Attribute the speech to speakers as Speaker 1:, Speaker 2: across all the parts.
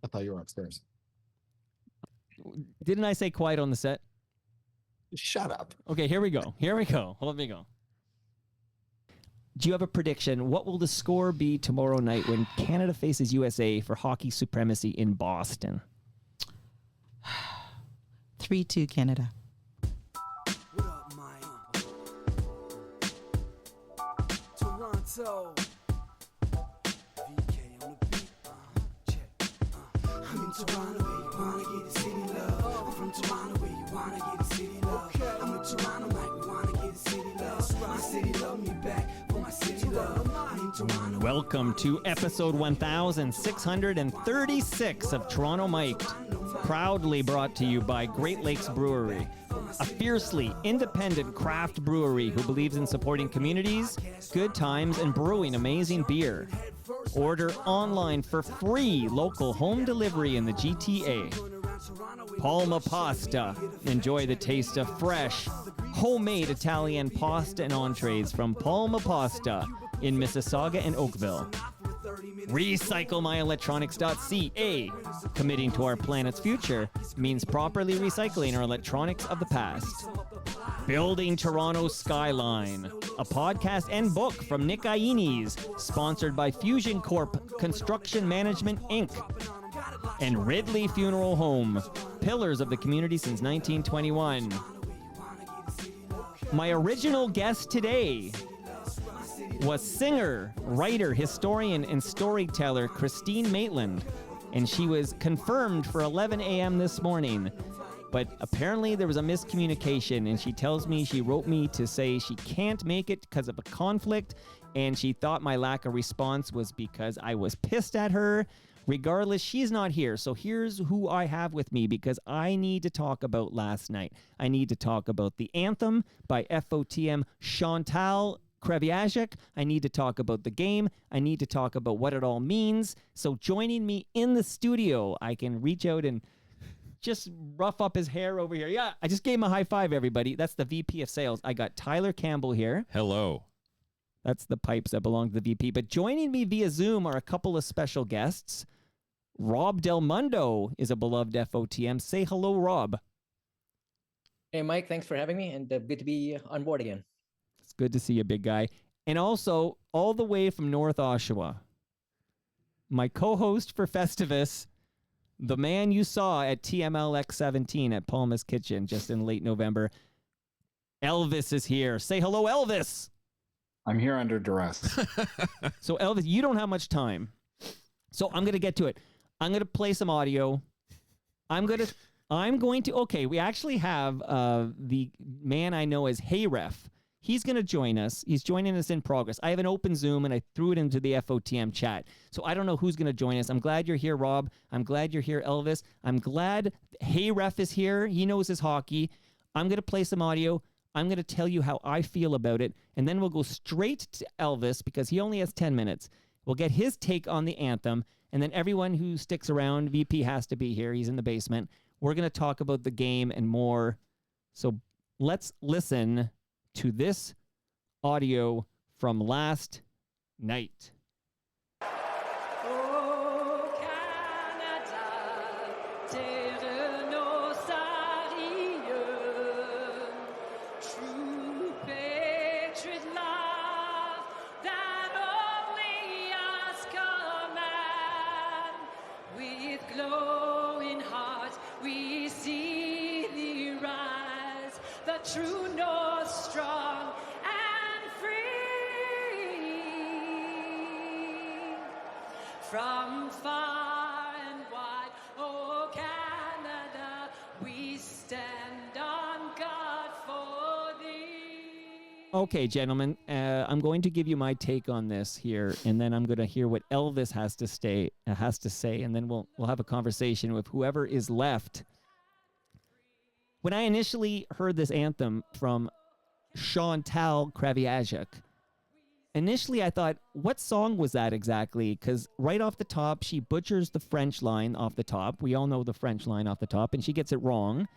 Speaker 1: I thought you were upstairs.
Speaker 2: Didn't I say quiet on the set?
Speaker 1: Shut up.
Speaker 2: Okay, here we go. Let me go. Do you have a prediction? What will the score be tomorrow night when Canada faces USA for hockey supremacy in Boston?
Speaker 3: 3-2 Canada.
Speaker 4: What up, Mike? Toronto. VK on the beat. Check. I'm in Toronto, where you wanna get a city love. I'm from Toronto, where you wanna get a city love. I'm in Toronto, like we wanna get a city love. My city love me back for my city love. I'm in Toronto.
Speaker 2: Welcome to episode 1636 of Toronto Mic'd, proudly brought to you by Great Lakes Brewery, a fiercely independent craft brewery who believes in supporting communities, good times, and brewing amazing beer. Order online for free local home delivery in the GTA. Palma Pasta. Enjoy the taste of fresh, homemade Italian pasta and entrees from Palma Pasta in Mississauga and Oakville. RecycleMyElectronics.ca. Committing to our planet's future means properly recycling our electronics of the past. Building Toronto Skyline, a podcast and book from Nick Iones, sponsored by Fusion Corp Construction Management, Inc. And Ridley Funeral Home, pillars of the community since 1921. My original guest today was singer, writer, historian, and storyteller Christine Maitland, and she was confirmed for 11 a.m. this morning. But apparently there was a miscommunication, and she tells me she wrote me to say she can't make it because of a conflict, and she thought my lack of response was because I was pissed at her. Regardless, she's not here, so here's who I have with me because I need to talk about last night. I need to talk about the anthem by FOTM Chantal, Kreviazuk. I need to talk about the game. I need to talk about what it all means. So joining me in the studio, I can reach out and just rough up his hair over here. Yeah, I just gave him a high five, everybody. That's the VP of Sales. I got Tyler Campbell here.
Speaker 5: Hello.
Speaker 2: That's the pipes that belong to the VP. But joining me via Zoom are a couple of special guests. Rob Del Mundo is a beloved FOTM. Say hello, Rob.
Speaker 6: Hey, Mike. Thanks for having me, and good to be on board again.
Speaker 2: It's good to see you, big guy. And also, all the way from North Oshawa, my co-host for Festivus, the man you saw at TMLX 17 at Palma's Kitchen just in late November, Elvis is here. Say hello, Elvis.
Speaker 1: I'm here under duress.
Speaker 2: So, Elvis, you don't have much time. So I'm going to get to it. I'm going to play some audio. Okay, we actually have the man I know as Heyref. He's going to join us. He's joining us in progress. I have an open Zoom, and I threw it into the FOTM chat. So I don't know who's going to join us. I'm glad you're here, Rob. I'm glad you're here, Elvis. I'm glad Heyref is here. He knows his hockey. I'm going to play some audio. I'm going to tell you how I feel about it, and then we'll go straight to Elvis because he only has 10 minutes. We'll get his take on the anthem, and then everyone who sticks around, VP has to be here. He's in the basement. We're going to talk about the game and more. So let's listen to this audio from last night.
Speaker 7: Oh, Canada, terre nos arieux, true patriot love that only us command. With glowing hearts we see thee rise, the true north strong and free. From far and wide, oh Canada, we stand on guard for thee.
Speaker 2: Okay, gentlemen, I'm going to give you my take on this here, and then I'm going to hear what Elvis has to say, and then we'll have a conversation with whoever is left. When I initially heard this anthem from Chantal Kreviazuk, initially I thought, what song was that exactly? Because right off the top, she butchers the French line off the top. We all know the French line off the top, and she gets it wrong.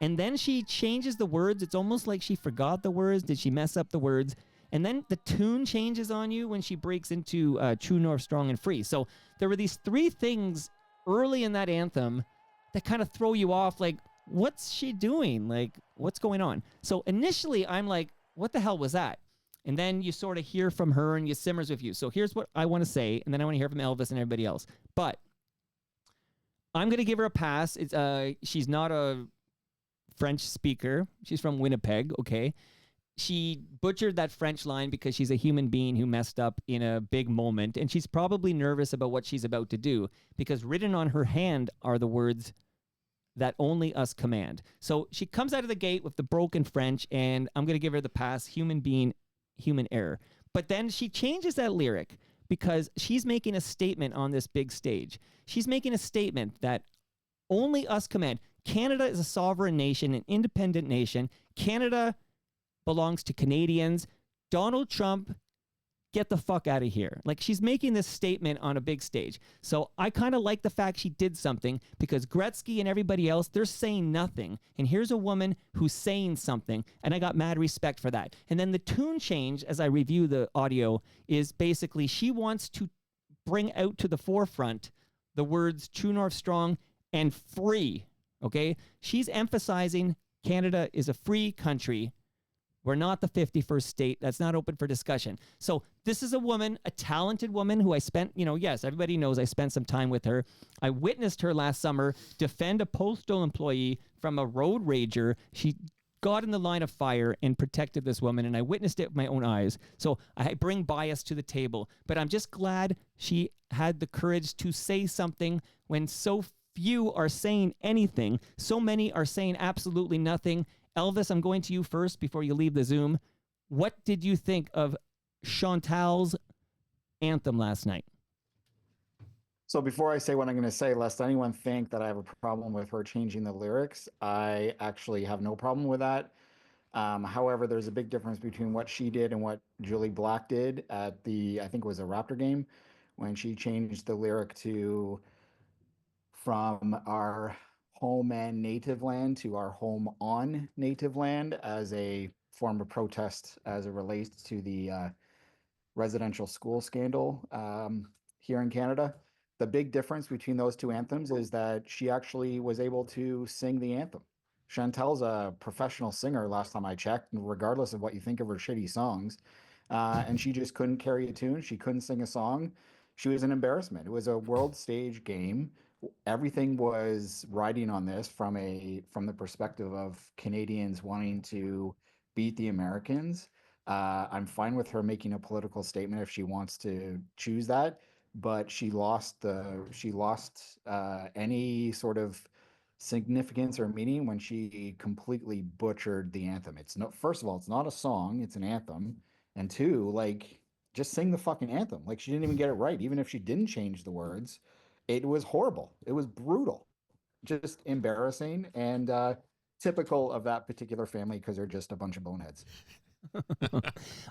Speaker 2: And then she changes the words. It's almost like she forgot the words. Did she mess up the words? And then the tune changes on you when she breaks into True North Strong and Free. So there were these three things early in that anthem that kind of throw you off, like, what's she doing? Like, what's going on? So initially, I'm like, what the hell was that? And then you sort of hear from her and you simmers with you. So here's what I want to say, and then I want to hear from Elvis and everybody else. But I'm going to give her a pass. She's not a French speaker. She's from Winnipeg, okay? She butchered that French line because she's a human being who messed up in a big moment, and she's probably nervous about what she's about to do because written on her hand are the words that only us command. So she comes out of the gate with the broken French, and I'm going to give her the pass, human being, human error. But then she changes that lyric because she's making a statement on this big stage. She's making a statement that only us command. Canada is a sovereign nation, an independent nation. Canada belongs to Canadians. Donald Trump, get the fuck out of here. Like, she's making this statement on a big stage. So I kind of like the fact she did something because Gretzky and everybody else, they're saying nothing. And here's a woman who's saying something, and I got mad respect for that. And then the tune change, as I review the audio, is basically she wants to bring out to the forefront the words True North Strong and free, okay? She's emphasizing Canada is a free country. We're not the 51st state. That's not open for discussion. So this is a woman, a talented woman who I spent, yes, everybody knows I spent some time with her. I witnessed her last summer defend a postal employee from a road rager. She got in the line of fire and protected this woman, and I witnessed it with my own eyes. So I bring bias to the table, but I'm just glad she had the courage to say something when so few are saying anything. So many are saying absolutely nothing. Elvis, I'm going to you first before you leave the Zoom. What did you think of Chantal's anthem last night?
Speaker 1: So before I say what I'm going to say, lest anyone think that I have a problem with her changing the lyrics, I actually have no problem with that. However, there's a big difference between what she did and what Julie Black did at I think it was a Raptor game, when she changed the lyric to from our home and native land to our home on native land as a form of protest as it relates to the residential school scandal here in Canada. The big difference between those two anthems is that she actually was able to sing the anthem. Chantal's a professional singer last time I checked, regardless of what you think of her shitty songs. And she just couldn't carry a tune. She couldn't sing a song. She was an embarrassment. It was a world stage game. Everything was riding on this from the perspective of Canadians wanting to beat the Americans. I'm fine with her making a political statement if she wants to choose that, but she lost any sort of significance or meaning when she completely butchered the anthem. First of all, it's not a song, it's an anthem. And two, like, just sing the fucking anthem. Like, she didn't even get it right. Even if she didn't change the words, it was horrible. It was brutal, just embarrassing, and typical of that particular family because they're just a bunch of boneheads.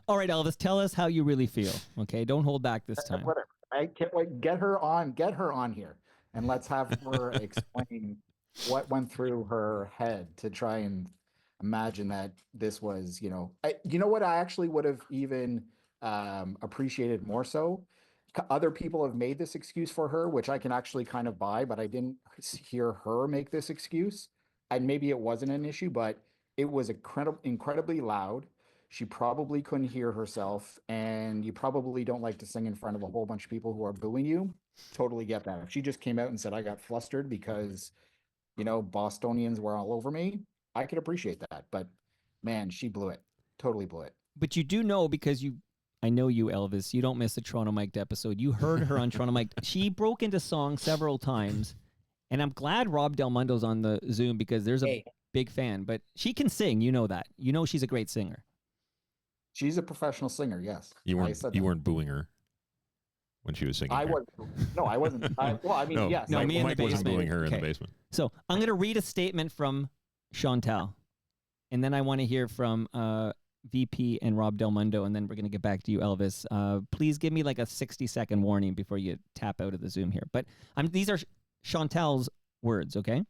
Speaker 2: All right, Elvis, tell us how you really feel. Okay, don't hold back this time.
Speaker 1: Whatever. I can't wait. Get her on here, and let's have her explain what went through her head to try and imagine that this was, you know what I actually would have even appreciated more so. Other people have made this excuse for her, which I can actually kind of buy, but I didn't hear her make this excuse. And maybe it wasn't an issue, but it was incredibly loud. She probably couldn't hear herself, and you probably don't like to sing in front of a whole bunch of people who are booing you. Totally get that. If she just came out and said, I got flustered because, Bostonians were all over me, I could appreciate that. But man, she blew it. Totally blew it.
Speaker 2: But you do know, because I know you, Elvis, you don't miss the Toronto Mic'd episode. You heard her on Toronto Mic'd. She broke into song several times, and I'm glad Rob Del Mundo's on the Zoom because there's a big fan. But she can sing, you know that. You know she's a great singer.
Speaker 1: She's a professional singer, yes.
Speaker 5: You weren't booing her when she was singing.
Speaker 1: I wasn't. No, I wasn't. Yes.
Speaker 2: No, me in the
Speaker 5: Mike wasn't
Speaker 2: basement.
Speaker 5: booing her in the
Speaker 2: Okay.
Speaker 5: basement.
Speaker 2: So I'm going to read a statement from Chantal, and then I want to hear from VP and Rob Del Mundo, and then we're going to get back to you, Elvis. Please give me like a 60-second warning before you tap out of the Zoom here. But these are Chantal's words, okay?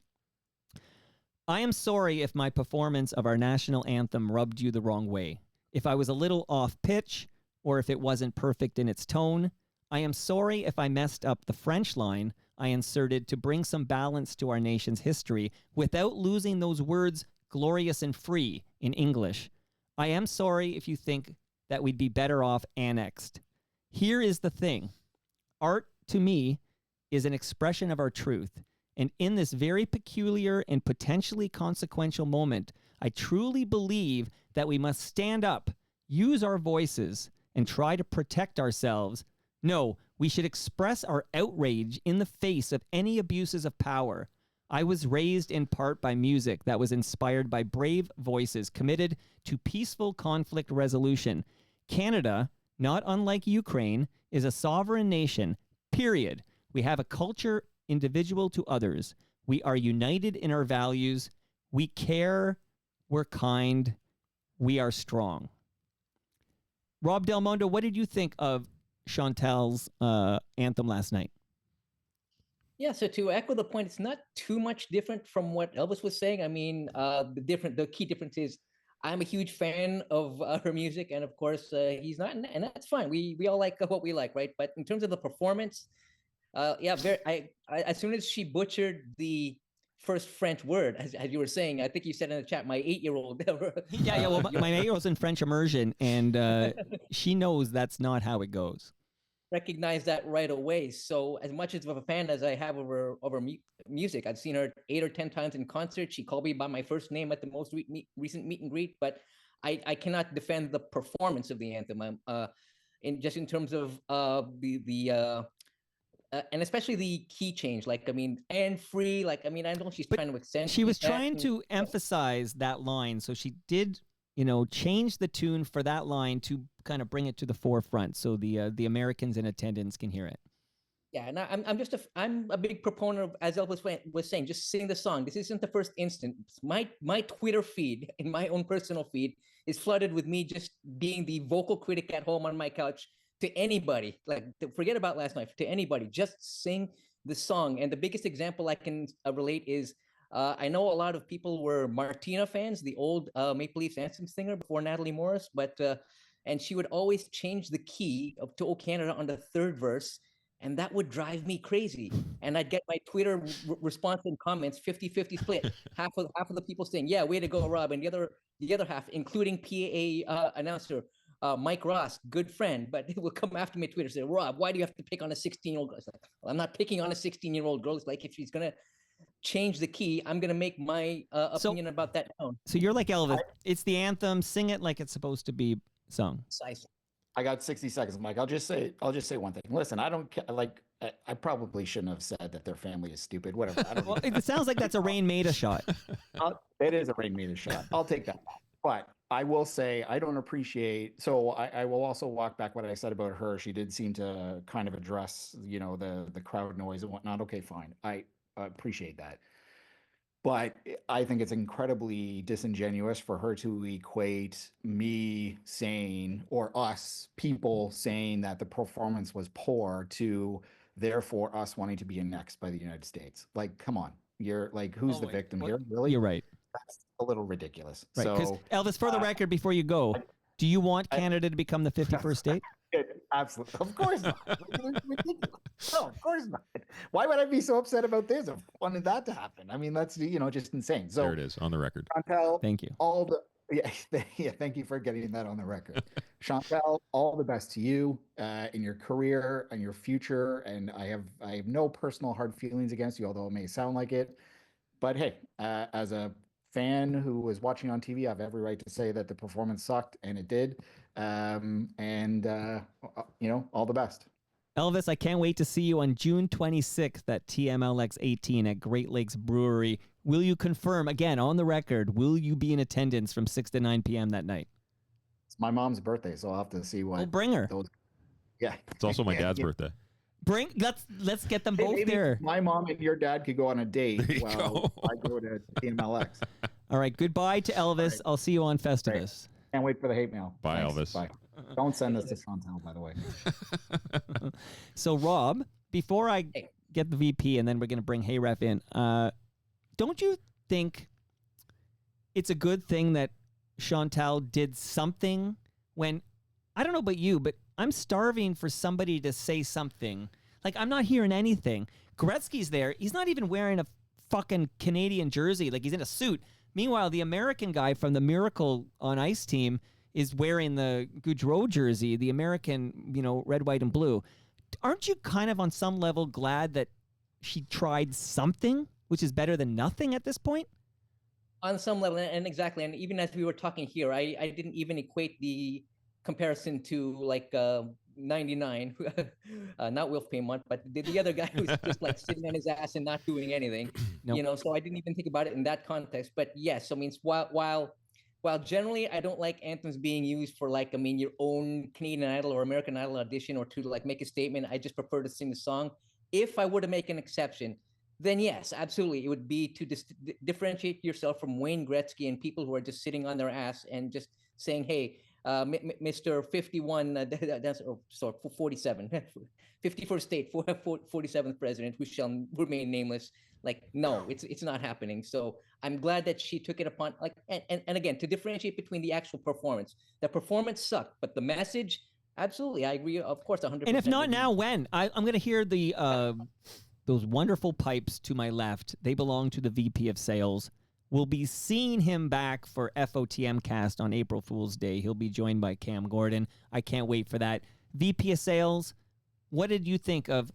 Speaker 2: I am sorry if my performance of our national anthem rubbed you the wrong way. If I was a little off pitch, or if it wasn't perfect in its tone. I am sorry if I messed up the French line. I inserted to bring some balance to our nation's history without losing those words glorious and free in English. I am sorry if you think that we'd be better off annexed. Here is the thing. Art, to me, is an expression of our truth. And in this very peculiar and potentially consequential moment, I truly believe that we must stand up, use our voices, and try to protect ourselves. No, we should express our outrage in the face of any abuses of power. I was raised in part by music that was inspired by brave voices committed to peaceful conflict resolution. Canada, not unlike Ukraine, is a sovereign nation, period. We have a culture individual to others. We are united in our values. We care. We're kind. We are strong. Rob Del Mondo, what did you think of Chantal's anthem last night?
Speaker 6: Yeah, so to echo the point, it's not too much different from what Elvis was saying. I mean, the key difference is I'm a huge fan of her music, and of course, he's not, and that's fine. We all like what we like, right? But in terms of the performance, yeah, as soon as she butchered the first French word, as you were saying, I think you said in the chat, my 8-year-old.
Speaker 2: Yeah. Well, my 8-year-old's in French immersion, and she knows that's not how it goes.
Speaker 6: Recognize that right away. So as much as of a fan as I have over music, I've seen her 8 or 10 times in concert. She called me by my first name at the most recent meet and greet, but I cannot defend the performance of the anthem. In terms of and especially the key change, like, I mean, and free, like, I mean, I know she's trying to accentuate.
Speaker 2: She was trying to emphasize that line, so she did, change the tune for that line to kind of bring it to the forefront, so the Americans in attendance can hear it.
Speaker 6: Yeah, and I'm a big proponent of, as Elvis was saying, just sing the song. This isn't the first instance. My Twitter feed, in my own personal feed, is flooded with me just being the vocal critic at home on my couch to anybody. Like, forget about last night. To anybody, just sing the song. And the biggest example I can relate is, I know a lot of people were Martina fans, the old Maple Leafs anthem singer before Natalie Morris, and she would always change the key to "O Canada" on the third verse, and that would drive me crazy. And I'd get my Twitter response and comments 50-50 split. half of the people saying, "Yeah, way to go, Rob," and the other half, including PA announcer Mike Ross, good friend, but he will come after me on Twitter and say, "Rob, why do you have to pick on a 16-year-old girl?" Like, well, I'm not picking on a 16-year-old girl. It's like, if she's gonna change the key, I'm gonna make my opinion about that known.
Speaker 2: So you're like Elvis. It's the anthem. Sing it like it's supposed to be sung.
Speaker 1: I got 60 seconds, Mike. I'll just say one thing. Listen, I don't like. I probably shouldn't have said that their family is stupid. Whatever. I don't
Speaker 2: Well, it sounds like that's a Rain Maida shot.
Speaker 1: It is a Rain Maida shot. I'll take that. But I will say I don't appreciate. So I will also walk back what I said about her. She did seem to kind of address, the crowd noise and whatnot. Okay, fine. I appreciate that. But I think it's incredibly disingenuous for her to equate me saying, or us people saying, that the performance was poor to therefore us wanting to be annexed by the United States. Like, come on. You're like, who's the victim here? Really?
Speaker 2: You're right.
Speaker 1: That's a little ridiculous.
Speaker 2: Right. Because
Speaker 1: So,
Speaker 2: Elvis, for the record, before you go, do you want Canada to become the 51st state?
Speaker 1: absolutely. Of course not. Ridiculous. No, of course not. Why would I be so upset about this? I wanted that to happen. I mean, that's, just insane. So
Speaker 5: There it is on the record.
Speaker 1: Chantal,
Speaker 2: Thank you.
Speaker 1: Thank you for getting that on the record. Chantal, all the best to you in your career and your future. And I have no personal hard feelings against you, although it may sound like it. But hey, as a fan who was watching on TV, I have every right to say that the performance sucked, and it did. All the best.
Speaker 2: Elvis, I can't wait to see you on June 26th at TMLX 18 at Great Lakes Brewery. Will you confirm, again, on the record, will you be in attendance from 6 to 9 p.m. that night?
Speaker 1: It's my mom's birthday, so I'll have to see what.
Speaker 2: Well, bring her.
Speaker 1: Yeah.
Speaker 5: It's also my dad's birthday.
Speaker 2: Let's get them both
Speaker 1: Maybe
Speaker 2: there.
Speaker 1: My mom and your dad could go on a date
Speaker 5: There you
Speaker 1: while
Speaker 5: go.
Speaker 1: I go to TMLX.
Speaker 2: All right. Goodbye to Elvis.
Speaker 1: Right.
Speaker 2: I'll see you on Festivus.
Speaker 1: Can't wait for the hate mail.
Speaker 5: Bye,
Speaker 1: Thanks.
Speaker 5: Elvis.
Speaker 1: Bye. Don't send this to Chantal, by the way.
Speaker 2: So, Rob, before I get the VP and then we're going to bring Heyref in, don't you think it's a good thing that Chantal did something when, I don't know about you, but I'm starving for somebody to say something. Like, I'm not hearing anything. Gretzky's there. He's not even wearing a fucking Canadian jersey. Like, he's in a suit. Meanwhile, the American guy from the Miracle on Ice team is wearing the Gaudreau jersey, the American, red, white, and blue. Aren't you kind of on some level glad that she tried something, which is better than nothing at this point?
Speaker 6: On some level, and exactly, and even as we were talking here, I didn't even equate the comparison to like 99, not Wilf Paymont, but the other guy who's just like sitting on his ass and not doing anything.
Speaker 2: Nope.
Speaker 6: So I didn't even think about it in that context. But yes, I mean, while generally I don't like anthems being used for like, your own Canadian Idol or American Idol audition or to like make a statement, I just prefer to sing the song. If I were to make an exception, then yes, absolutely, it would be to differentiate yourself from Wayne Gretzky and people who are just sitting on their ass and just saying, hey, Mr. 51, sorry, 47, 51st state, 47th president, who shall remain nameless. Like, no, it's not happening. So I'm glad that she took it upon, like, and again, to differentiate between the actual performance. The performance sucked, but the message, absolutely, I agree, of course, 100%.
Speaker 2: And if not now, when? I'm going to hear the those wonderful pipes to my left. They belong to the VP of Sales. We'll be seeing him back for FOTM Cast on April Fool's Day. He'll be joined by Cam Gordon. I can't wait for that. VP of Sales, what did you think of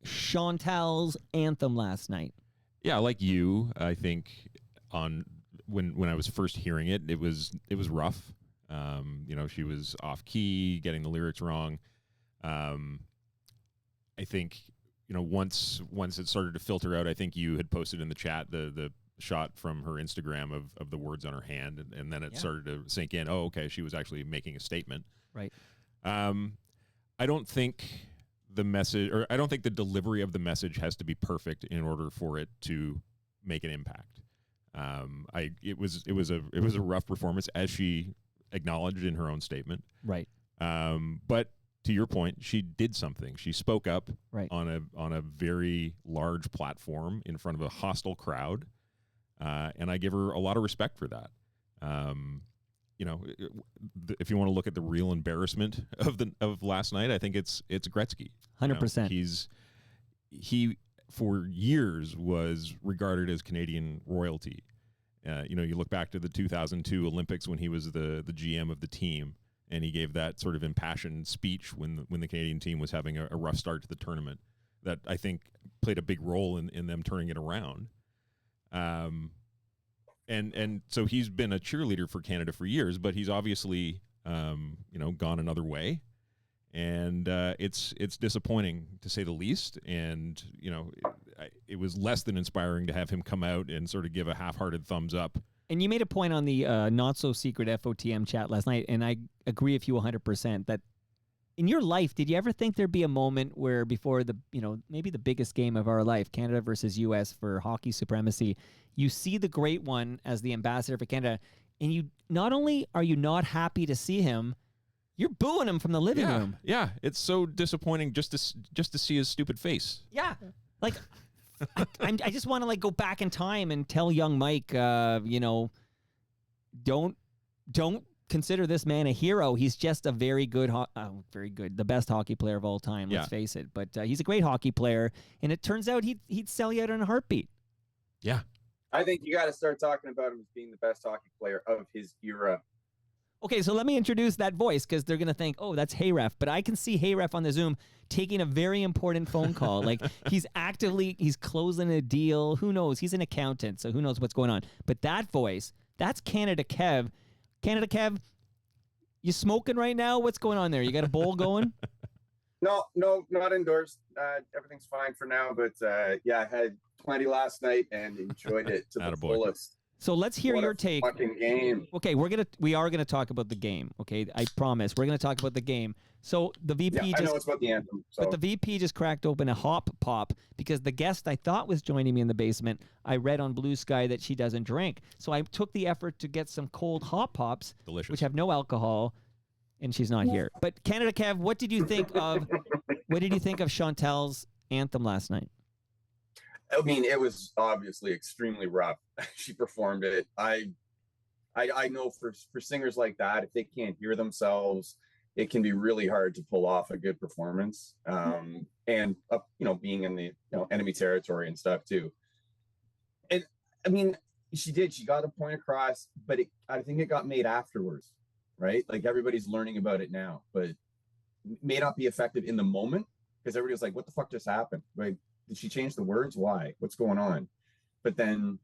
Speaker 2: Chantal's anthem last night?
Speaker 5: Yeah, like you, I think when I was first hearing it, it was rough. She was off key, getting the lyrics wrong. I think once it started to filter out, I think you had posted in the chat the shot from her Instagram of the words on her hand, and then it started to sink in. Oh, okay, she was actually making a statement.
Speaker 2: Right.
Speaker 5: I don't think the message, or I don't think the delivery of the message has to be perfect in order for it to make an impact. It was a rough performance, as she acknowledged in her own statement.
Speaker 2: Right.
Speaker 5: But to your point, she did something. She spoke up on a very large platform in front of a hostile crowd, and I give her a lot of respect for that. If you want to look at the real embarrassment of last night, I think it's Gretzky.
Speaker 2: 100%.
Speaker 5: He for years was regarded as Canadian royalty. You look back to the 2002 Olympics when he was the GM of the team, and he gave that sort of impassioned speech when the Canadian team was having a rough start to the tournament that I think played a big role in them turning it around. And so he's been a cheerleader for Canada for years, but he's obviously gone another way, and it's disappointing to say the least. And it was less than inspiring to have him come out and sort of give a half-hearted thumbs up. And
Speaker 2: you made a point on the not-so-secret FOTM chat last night, and I agree with you 100%, that in your life, did you ever think there'd be a moment where before maybe the biggest game of our life, Canada versus U.S. for hockey supremacy, you see the great one as the ambassador for Canada, and you not only are you not happy to see him, you're booing him from the living room.
Speaker 5: Yeah, it's so disappointing just to see his stupid face.
Speaker 2: Yeah, like... I just want to go back in time and tell young Mike, don't consider this man a hero. He's just a very good, the best hockey player of all time. Let's face it. But he's a great hockey player, and it turns out he'd sell you out in a heartbeat.
Speaker 5: Yeah,
Speaker 8: I think you got to start talking about him as being the best hockey player of his era.
Speaker 2: Okay, so let me introduce that voice because they're going to think, oh, that's Heyref. But I can see Heyref on the Zoom taking a very important phone call. He's closing a deal. Who knows? He's an accountant, so who knows what's going on. But that voice, that's Canada Kev. Canada Kev, you smoking right now? What's going on there? You got a bowl going?
Speaker 8: No, not indoors. Everything's fine for now. But I had plenty last night and enjoyed it to the fullest.
Speaker 2: So let's hear your take.
Speaker 8: Fucking game.
Speaker 2: Okay, we are gonna talk about the game. Okay, I promise we're gonna talk about the game. So the VP
Speaker 8: I know it's about the anthem.
Speaker 2: But the VP just cracked open a hop pop because the guest I thought was joining me in the basement, I read on Blue Sky that she doesn't drink. So I took the effort to get some cold hop pops,
Speaker 5: delicious,
Speaker 2: which have no alcohol, and she's not here. But Canada Kev, what did you think of Chantal's anthem last night?
Speaker 8: I mean, it was obviously extremely rough. She performed it. I know for singers like that, if they can't hear themselves, it can be really hard to pull off a good performance. And being in the enemy territory and stuff too. And I mean, she got a point across, but I think it got made afterwards, right? Like everybody's learning about it now, but it may not be effective in the moment because everybody was like, what the fuck just happened? Like, did she change the words? Why? What's going on? But then,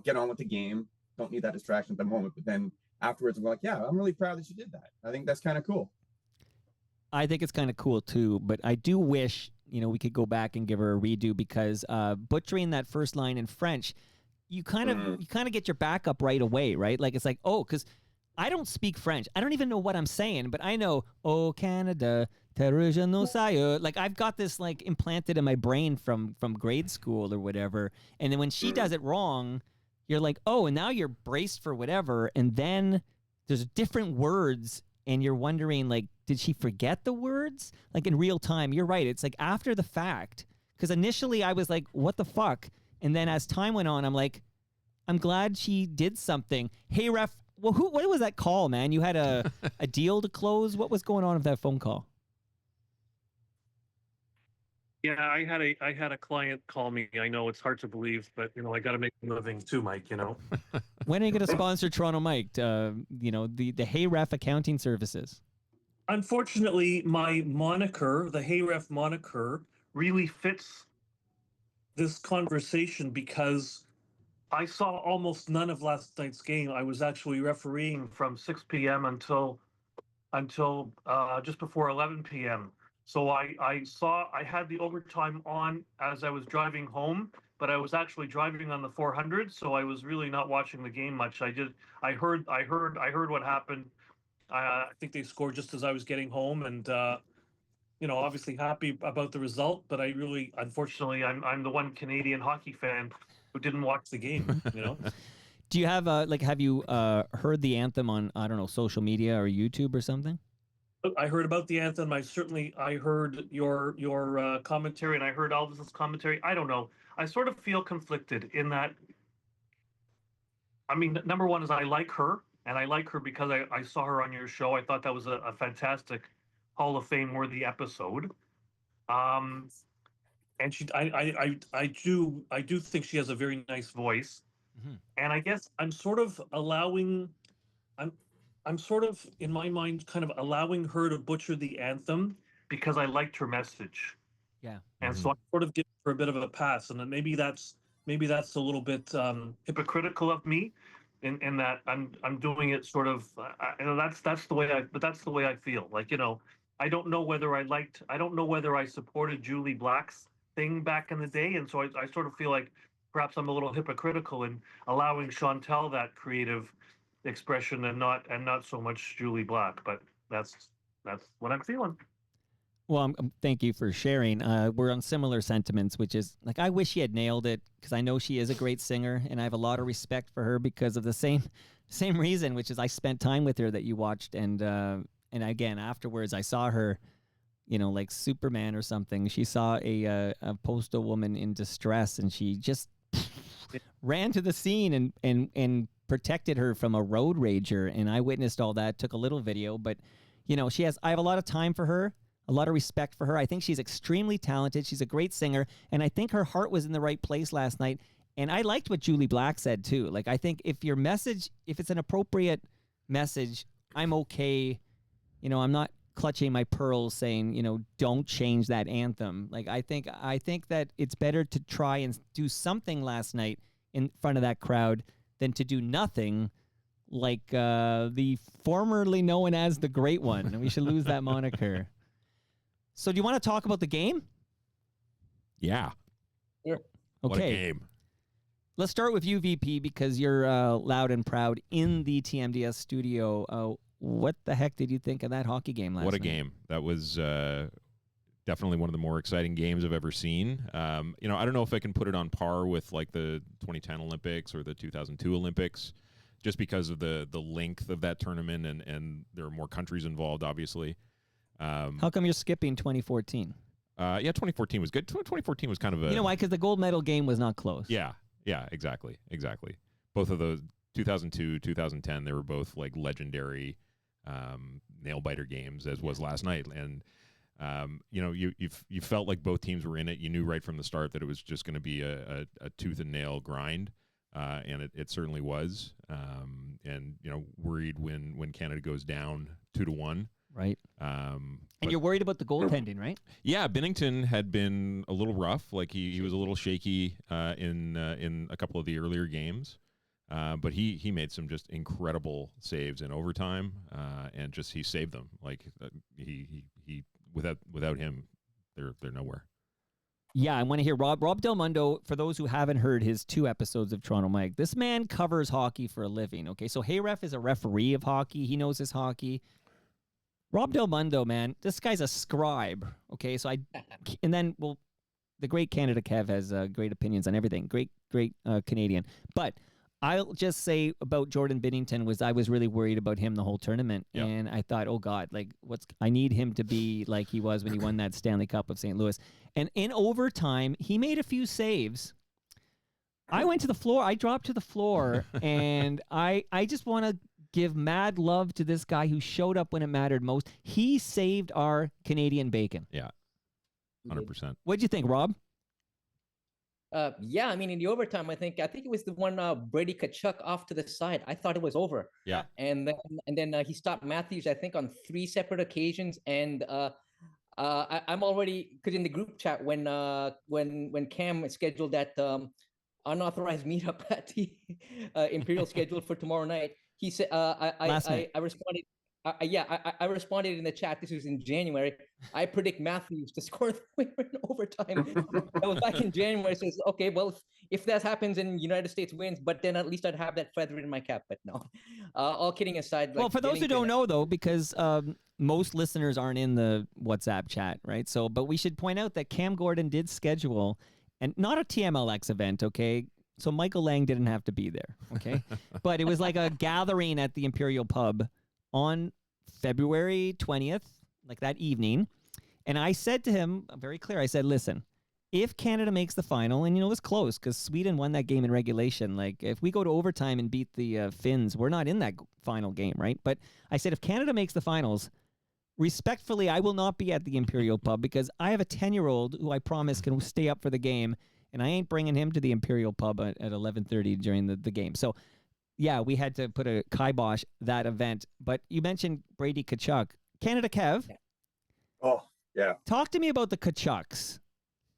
Speaker 8: get on with the game. Don't need that distraction at the moment. But then afterwards, I'm like, yeah, I'm really proud that she did that. I think that's kind of cool.
Speaker 2: I think it's kind of cool too, but I do wish, we could go back and give her a redo because butchering that first line in French, you kind of get your back up right away, right? Like it's like, oh, because I don't speak French. I don't even know what I'm saying, but I know, oh, Canada, terre no sayo. Like I've got this like implanted in my brain from grade school or whatever. And then when she does it wrong, you're like, oh, and now you're braced for whatever. And then there's different words and you're wondering, like, did she forget the words? Like in real time, you're right. It's like after the fact. Because initially I was like, what the fuck? And then as time went on, I'm like, I'm glad she did something. Heyref, well, what was that call, man? You had a deal to close? What was going on with that phone call?
Speaker 9: Yeah, I had a client call me. I know it's hard to believe, but I got to make a living too, Mike.
Speaker 2: When are you going to sponsor Toronto Mike? The Heyref accounting services.
Speaker 9: Unfortunately, my moniker, the Heyref moniker, really fits this conversation because I saw almost none of last night's game. I was actually refereeing from 6 p.m. until just before 11 p.m. So I had the overtime on as I was driving home, but I was actually driving on the 400, so I was really not watching the game much. I heard what happened. I think they scored just as I was getting home, and obviously happy about the result. But unfortunately, I'm the one Canadian hockey fan who didn't watch the game.
Speaker 2: Do you have have you heard the anthem on, I don't know, social media or YouTube or something?
Speaker 9: I heard about the anthem. I heard your commentary, and I heard Elvis's commentary. I don't know. I sort of feel conflicted in that. I mean, number one is I like her, and I like her because I saw her on your show. I thought that was a fantastic Hall of Fame worthy episode. And I do think she has a very nice voice, and I guess I'm sort of in my mind kind of allowing her to butcher the anthem because I liked her message.
Speaker 2: Yeah.
Speaker 9: And so I'm sort of giving her a bit of a pass, and then maybe that's a little bit hypocritical of me, in that I'm doing it sort of. That's the way I feel. Like I don't know whether I supported Julie Black's thing back in the day, and so I sort of feel like perhaps I'm a little hypocritical in allowing Chantal that creative expression and not so much Julie Black, but that's what I'm feeling.
Speaker 2: Well, thank you for sharing. We're on similar sentiments, which is like I wish she had nailed it because I know she is a great singer, and I have a lot of respect for her because of the same reason, which is I spent time with her that you watched, and again afterwards I saw her, like Superman or something. She saw a postal woman in distress, and she just ran to the scene and protected her from a road rager, and I witnessed all that, took a little video, but I have a lot of time for her, a lot of respect for her. I think she's extremely talented. She's a great singer, and I think her heart was in the right place last night. And I liked what Julie Black said too. Like, I think if it's an appropriate message, I'm okay. I'm not clutching my pearls saying, don't change that anthem. Like, I think that it's better to try and do something last night in front of that crowd than to do nothing, like the formerly known as the Great One. And we should lose that moniker. So do you want to talk about the game?
Speaker 5: Yeah.
Speaker 6: Sure.
Speaker 2: Okay.
Speaker 5: What a game.
Speaker 2: Let's start with you, VP, because you're loud and proud in the TMDS studio. What the heck did you think of that hockey game last night?
Speaker 5: What a game. That was definitely one of the more exciting games I've ever seen. I don't know if I can put it on par with like the 2010 Olympics or the 2002 Olympics, just because of the length of that tournament and there are more countries involved, obviously.
Speaker 2: How come you're skipping 2014?
Speaker 5: 2014 was good. 2014 was kind of a...
Speaker 2: You know why? Because the gold medal game was not close.
Speaker 5: Yeah, exactly. Both of those, 2002, 2010, they were both like legendary nail biter games as was last night. And you felt like both teams were in it. You knew right from the start that it was just going to be a tooth and nail grind, and it certainly was. And worried when Canada goes down 2-1.
Speaker 2: Right. And you're worried about the goaltending, right?
Speaker 5: Yeah, Binnington had been a little rough. Like he was a little shaky in a couple of the earlier games, but he made some just incredible saves in overtime, and just he saved them. Like he without him, they're nowhere.
Speaker 2: Yeah, I want to hear Rob Del Mundo. For those who haven't heard his 2 episodes of Toronto Mike, this man covers hockey for a living. Okay, so Heyref is a referee of hockey. He knows his hockey. Rob Del Mundo, man, this guy's a scribe. Okay, so and then the great Canada Kev has great opinions on everything. Great Canadian. But I'll just say about Jordan Binnington I was really worried about him the whole tournament, and I thought, oh God, like I need him to be like he was when he won that Stanley Cup of St. Louis. And in overtime, he made a few saves. I went to the floor. I dropped to the floor, and I just want to give mad love to this guy who showed up when it mattered most. He saved our Canadian bacon.
Speaker 5: Yeah, 100%.
Speaker 2: What'd you think, Rob?
Speaker 6: Yeah, I mean, in the overtime, I think it was the one Brady Tkachuk off to the side. I thought it was over.
Speaker 5: Yeah,
Speaker 6: and then he stopped Matthews, I think, on 3 separate occasions. And I'm already, because in the group chat when Cam scheduled that unauthorized meetup at the Imperial scheduled for tomorrow night, he said, I responded. I responded in the chat. This was in January. I predict Matthews to score the winner in overtime. I was back in January. Says, okay, well, if that happens and United States wins, but then at least I'd have that feather in my cap. But no, all kidding aside.
Speaker 2: Well, for those who don't know, though, because most listeners aren't in the WhatsApp chat, right? So, but we should point out that Cam Gordon did schedule, and not a TMLX event, okay? So Michael Lang didn't have to be there, okay? But it was like a gathering at the Imperial Pub on February 20th, like that evening. And I said to him, very clear, I said, listen, if Canada makes the final, and it was close because Sweden won that game in regulation. Like if we go to overtime and beat the Finns, we're not in that final game, right? But I said, if Canada makes the finals, respectfully, I will not be at the Imperial Pub because I have a 10-year-old who I promise can stay up for the game, and I ain't bringing him to the Imperial Pub at 11:30 during the game. So, yeah, we had to put a kibosh that event. But you mentioned Brady Tkachuk. Canada Kev.
Speaker 8: Oh, yeah.
Speaker 2: Talk to me about the Tkachuks.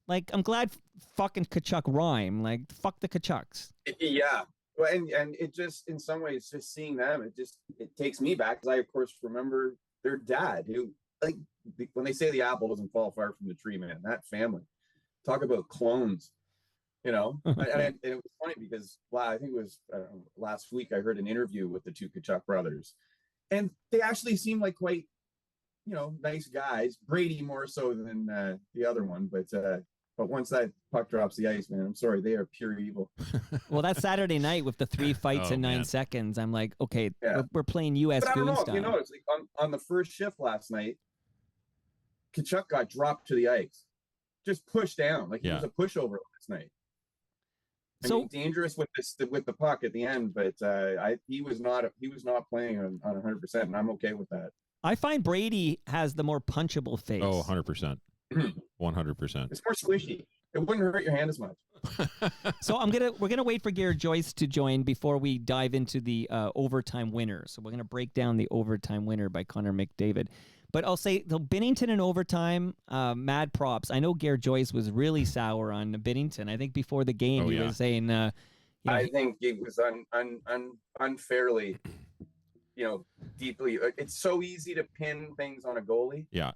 Speaker 2: Like, I'm glad fucking Tkachuk rhyme. Like, fuck the Tkachuks.
Speaker 8: Yeah. Well, and it just, in some ways, just seeing them, it takes me back because I, of course, remember their dad who, like, when they say the apple doesn't fall far from the tree, man, that family. Talk about clones. And it was funny because, I think it was last week I heard an interview with the 2 Tkachuk brothers, and they actually seem like quite, nice guys. Brady more so than the other one, but once that puck drops the ice, man, I'm sorry, they are pure evil.
Speaker 2: Well, that Saturday night with the 3 fights in 9 seconds, I'm like, okay, we're playing U.S.
Speaker 8: But I don't
Speaker 2: Goon
Speaker 8: know
Speaker 2: style.
Speaker 8: if you noticed, like on the first shift last night, Tkachuk got dropped to the ice, just pushed down, like he was a pushover last night. I mean, dangerous with the puck at the end, but he was not playing on 100%, and I'm okay with that.
Speaker 2: I find Brady has the more punchable face.
Speaker 5: Oh, 100%. 100%.
Speaker 8: It's more squishy. It wouldn't hurt your hand as much.
Speaker 2: So we're gonna wait for Gare Joyce to join before we dive into the overtime winner. So we're gonna break down the overtime winner by Connor McDavid. But I'll say the Binnington in overtime, mad props. I know Gare Joyce was really sour on Binnington. I think before the game he was saying,
Speaker 8: I think it was unfairly, deeply. It's so easy to pin things on a goalie.
Speaker 5: Yeah.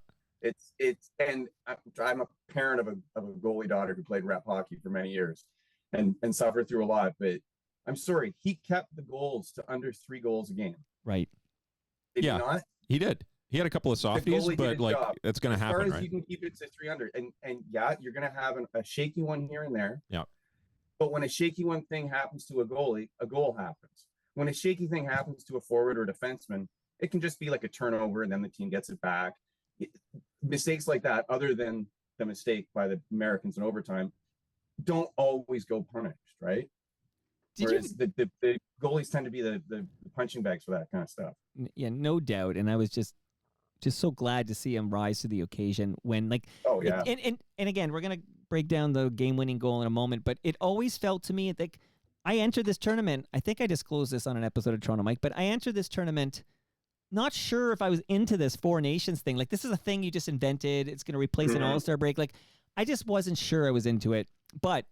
Speaker 8: And I'm a parent of a goalie daughter who played rep hockey for many years, and suffered through a lot. But I'm sorry, he kept the goals to under 3 goals a game.
Speaker 2: Right.
Speaker 8: Did he not?
Speaker 5: He did. He had a couple of softies, but like that's going to happen,
Speaker 8: as far as
Speaker 5: right?
Speaker 8: you can keep it to 300, and yeah, you're going to have a shaky one here and there.
Speaker 5: Yeah.
Speaker 8: But when a shaky one thing happens to a goalie, a goal happens. When a shaky thing happens to a forward or defenseman, it can just be like a turnover, and then the team gets it back. Mistakes like that, other than the mistake by the Americans in overtime, don't always go punished, right? Whereas the goalies tend to be the punching bags for that kind of stuff.
Speaker 2: Yeah, no doubt. And I was just so glad to see him rise to the occasion when, like,
Speaker 8: Oh yeah.
Speaker 2: and again, we're gonna break down the game-winning goal in a moment, but it always felt to me like I entered this tournament. I think I disclosed this on an episode of Toronto Mike, but I entered this tournament not sure if I was into this Four Nations thing. Like, this is a thing you just invented. It's going to replace an All-Star break. Like, I just wasn't sure I was into it. But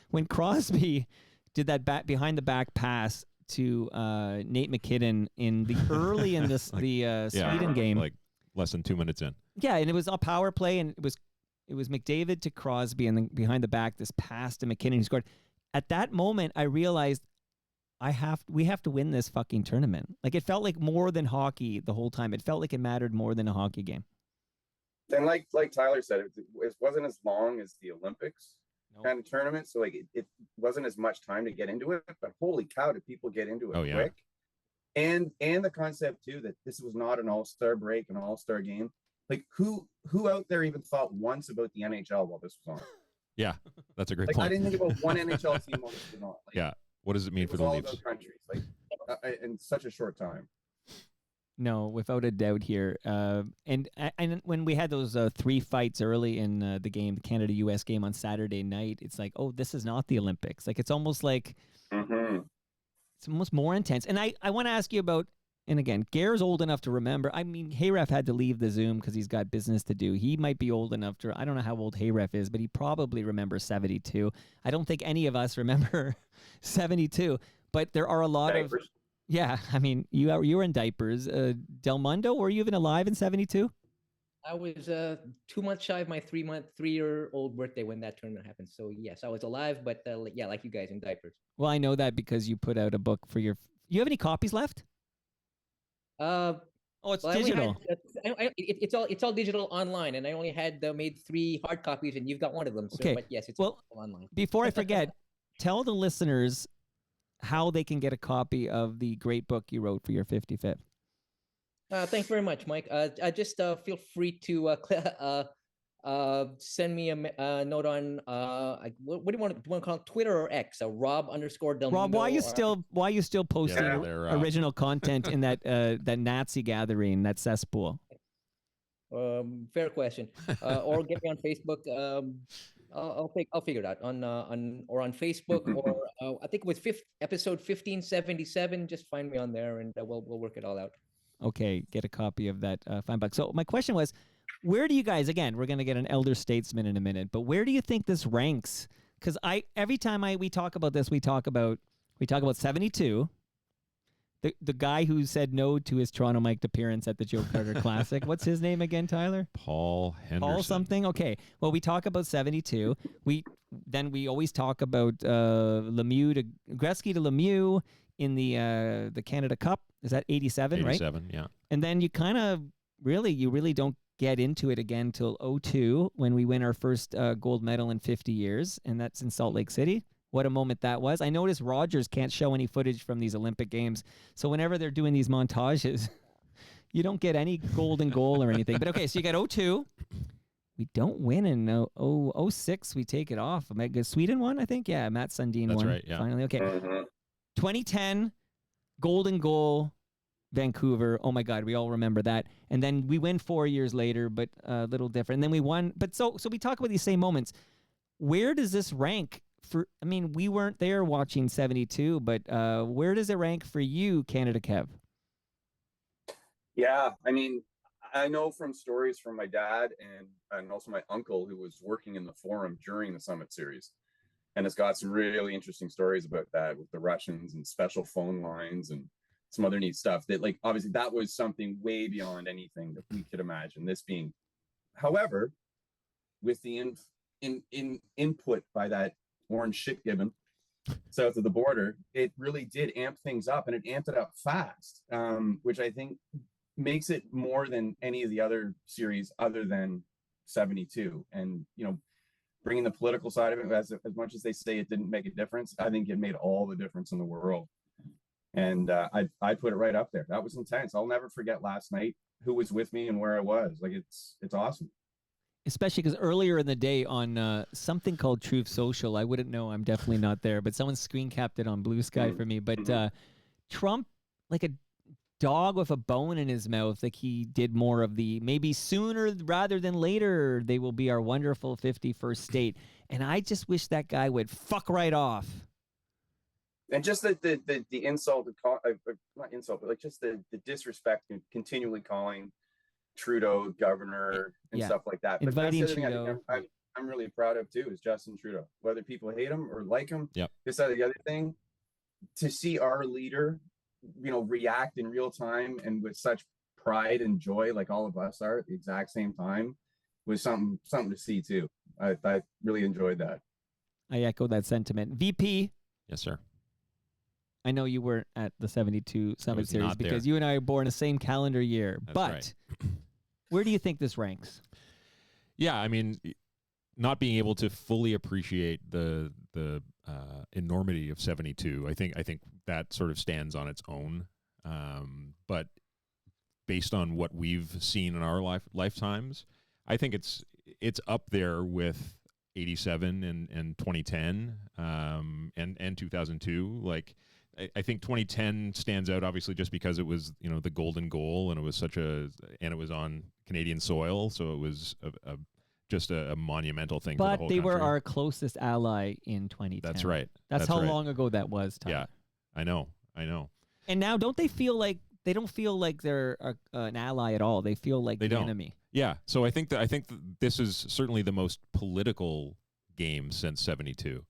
Speaker 2: when Crosby did that behind the back pass to Nate McKinnon in the early in this Sweden game,
Speaker 5: like less than 2 minutes in.
Speaker 2: Yeah, and it was a power play, and it was McDavid to Crosby, and then behind the back this pass to McKinnon who scored. At that moment, I realized we have to win this fucking tournament. Like, it felt like more than hockey the whole time. It felt like it mattered more than a hockey game.
Speaker 8: And like Tyler said, it wasn't as long as the Olympics kind of tournament, so like it wasn't as much time to get into it. But holy cow, did people get into it quick? And the concept too that this was not an all-star break, an all-star game. Like who out there even thought once about the NHL while this was on?
Speaker 5: Yeah, that's a great
Speaker 8: like,
Speaker 5: point.
Speaker 8: I didn't think about one NHL team while this was on. Like,
Speaker 5: yeah. What does it mean for the
Speaker 8: all
Speaker 5: Leafs?
Speaker 8: about countries, like in such a short time.
Speaker 2: No, without a doubt here. And when we had those 3 fights early in the game, the Canada-US game on Saturday night, it's like, oh, this is not the Olympics. Like, it's almost like it's almost more intense. And I want to ask you about, and again, Gare's old enough to remember. I mean, Heyref had to leave the Zoom because he's got business to do. He might be old enough to, I don't know how old Heyref is, but he probably remembers 72. I don't think any of us remember 72, but there are a lot of, yeah, I mean, you were in diapers. Del Mundo, were you even alive in 72?
Speaker 6: I was 2 months shy of my 3-year-old birthday when that tournament happened. So yes, I was alive, but yeah, like you guys, in diapers.
Speaker 2: Well, I know that because you put out a book for your. You have any copies left? It's digital.
Speaker 6: It's all digital online, and I only had made 3 hard copies, and you've got one of them. So,
Speaker 2: Okay.
Speaker 6: But yes, it's all online.
Speaker 2: Before I forget, tell the listeners how they can get a copy of the great book you wrote for your 55th.
Speaker 6: Thanks very much, Mike. I just feel free to send me a note on what do you want to call it? Twitter or X? Rob_Del
Speaker 2: Rob,
Speaker 6: Mundo,
Speaker 2: why are you still posting original content in that Nazi gathering, that cesspool?
Speaker 6: Fair question. Or get me on Facebook. I'll figure it out on Facebook or I think it was episode 1577. Just find me on there and we'll work it all out.
Speaker 2: Okay, get a copy of that $5. So my question was, where do you guys, again, we're going to get an elder statesman in a minute, but where do you think this ranks? Because every time we talk about this, we talk about 72. The guy who said no to his Toronto Mike appearance at the Joe Carter Classic. What's his name again, Tyler?
Speaker 5: Paul Henderson.
Speaker 2: Paul something? Okay. Well, we talk about 72. We always talk about Gretzky to Lemieux in the Canada Cup. Is that 87, right?
Speaker 5: 87, yeah.
Speaker 2: And then you kind of really don't get into it again till 02 when we win our first gold medal in 50 years, and that's in Salt Lake City. What a moment that was. I noticed Rogers can't show any footage from these Olympic Games, so whenever they're doing these montages, you don't get any golden goal or anything. But okay, so you got 02. We don't win in 06. We take it off. Sweden won, I think. Yeah, Matt Sundin won.
Speaker 5: That's right, yeah.
Speaker 2: Finally, okay. 2010, golden goal, Vancouver. Oh my God, we all remember that. And then we win 4 years later, but a little different. And then we won. But so we talk about these same moments. Where does this rank for? I mean, we weren't there watching 72, but where does it rank for you, Canada Kev?
Speaker 8: Yeah, I mean, I know from stories from my dad and also my uncle who was working in the Forum during the Summit Series, and has got some really interesting stories about that with the Russians and special phone lines and some other neat stuff that, like, obviously that was something way beyond anything that we could imagine this being. However, with the input by that orange shit given south of the border, it really did amp things up, and it amped it up fast, which I think makes it more than any of the other series other than 72. And, you know, bringing the political side of it, as much as they say it didn't make a difference, I think it made all the difference in the world. And I put it right up there. That was intense. I'll never forget last night, who was with me and where I was. Like, it's awesome.
Speaker 2: Especially because earlier in the day on something called Truth Social, I wouldn't know, I'm definitely not there, but someone screen capped it on Blue Sky for me. But Trump, like a dog with a bone in his mouth, like he did more of the maybe sooner rather than later they will be our wonderful 51st state. And I just wish that guy would fuck right off.
Speaker 8: And just the insult, not insult, but like just the disrespect and continually calling Trudeau governor and stuff like that. But
Speaker 2: Inviting
Speaker 8: that's the other
Speaker 2: Trudeau.
Speaker 8: thing I'm really proud of too, is Justin Trudeau. Whether people hate him or like him,
Speaker 5: Yep.
Speaker 8: this or the other thing, to see our leader, react in real time and with such pride and joy, like all of us are at the exact same time, was something to see too. I really enjoyed that.
Speaker 2: I echo that sentiment. VP,
Speaker 5: Yes, sir.
Speaker 2: I know you weren't at the 72 Summit
Speaker 5: was
Speaker 2: Series
Speaker 5: not
Speaker 2: because
Speaker 5: there.
Speaker 2: you and I are born the same calendar year.
Speaker 5: That's
Speaker 2: but
Speaker 5: right.
Speaker 2: where do you think this ranks?
Speaker 5: Yeah, I mean, not being able to fully appreciate the enormity of 72, I think that sort of stands on its own. But based on what we've seen in our lifetimes, I think it's up there with 87 and 2010 and 2002. Like, I think 2010 stands out obviously just because it was the golden goal, and it was it was on Canadian soil, so it was just a monumental thing.
Speaker 2: But
Speaker 5: for the whole
Speaker 2: they were
Speaker 5: country.
Speaker 2: our closest ally in 2010.
Speaker 5: That's right.
Speaker 2: That's how
Speaker 5: right.
Speaker 2: long ago that was, Tyler.
Speaker 5: Yeah, I know.
Speaker 2: And now don't they feel like they don't feel like they're an ally at all? They feel like the enemy.
Speaker 5: Yeah. So I think that this is certainly the most political game since 72.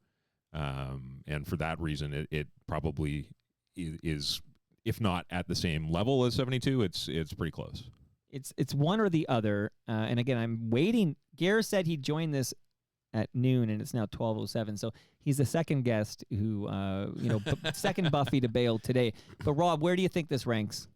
Speaker 5: And for that reason, it probably is, if not at the same level as 72, it's pretty close.
Speaker 2: It's one or the other. And again, I'm waiting. Gare said he'd join this at noon, and it's now 12:07. So he's the second guest who, second Buffy to bail today. But Rob, where do you think this ranks?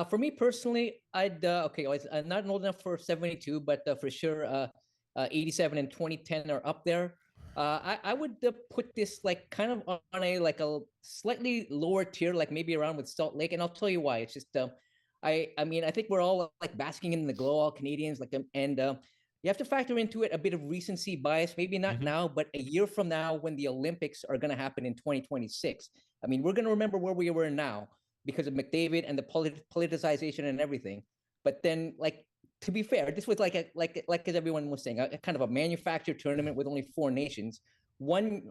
Speaker 6: For me personally, I'm not old enough for 72, but for sure, 87 and 2010 are up there. I would put this like kind of on a slightly lower tier, like maybe around with Salt Lake, and I'll tell you why. It's just I think we're all like basking in the glow, all Canadians, and you have to factor into it a bit of recency bias. Maybe not now, but a year from now, when the Olympics are going to happen in 2026. I mean, we're going to remember where we were now because of McDavid and the politicization and everything. But then, like, to be fair, this was like as everyone was saying, a kind of a manufactured tournament with only 4 nations. One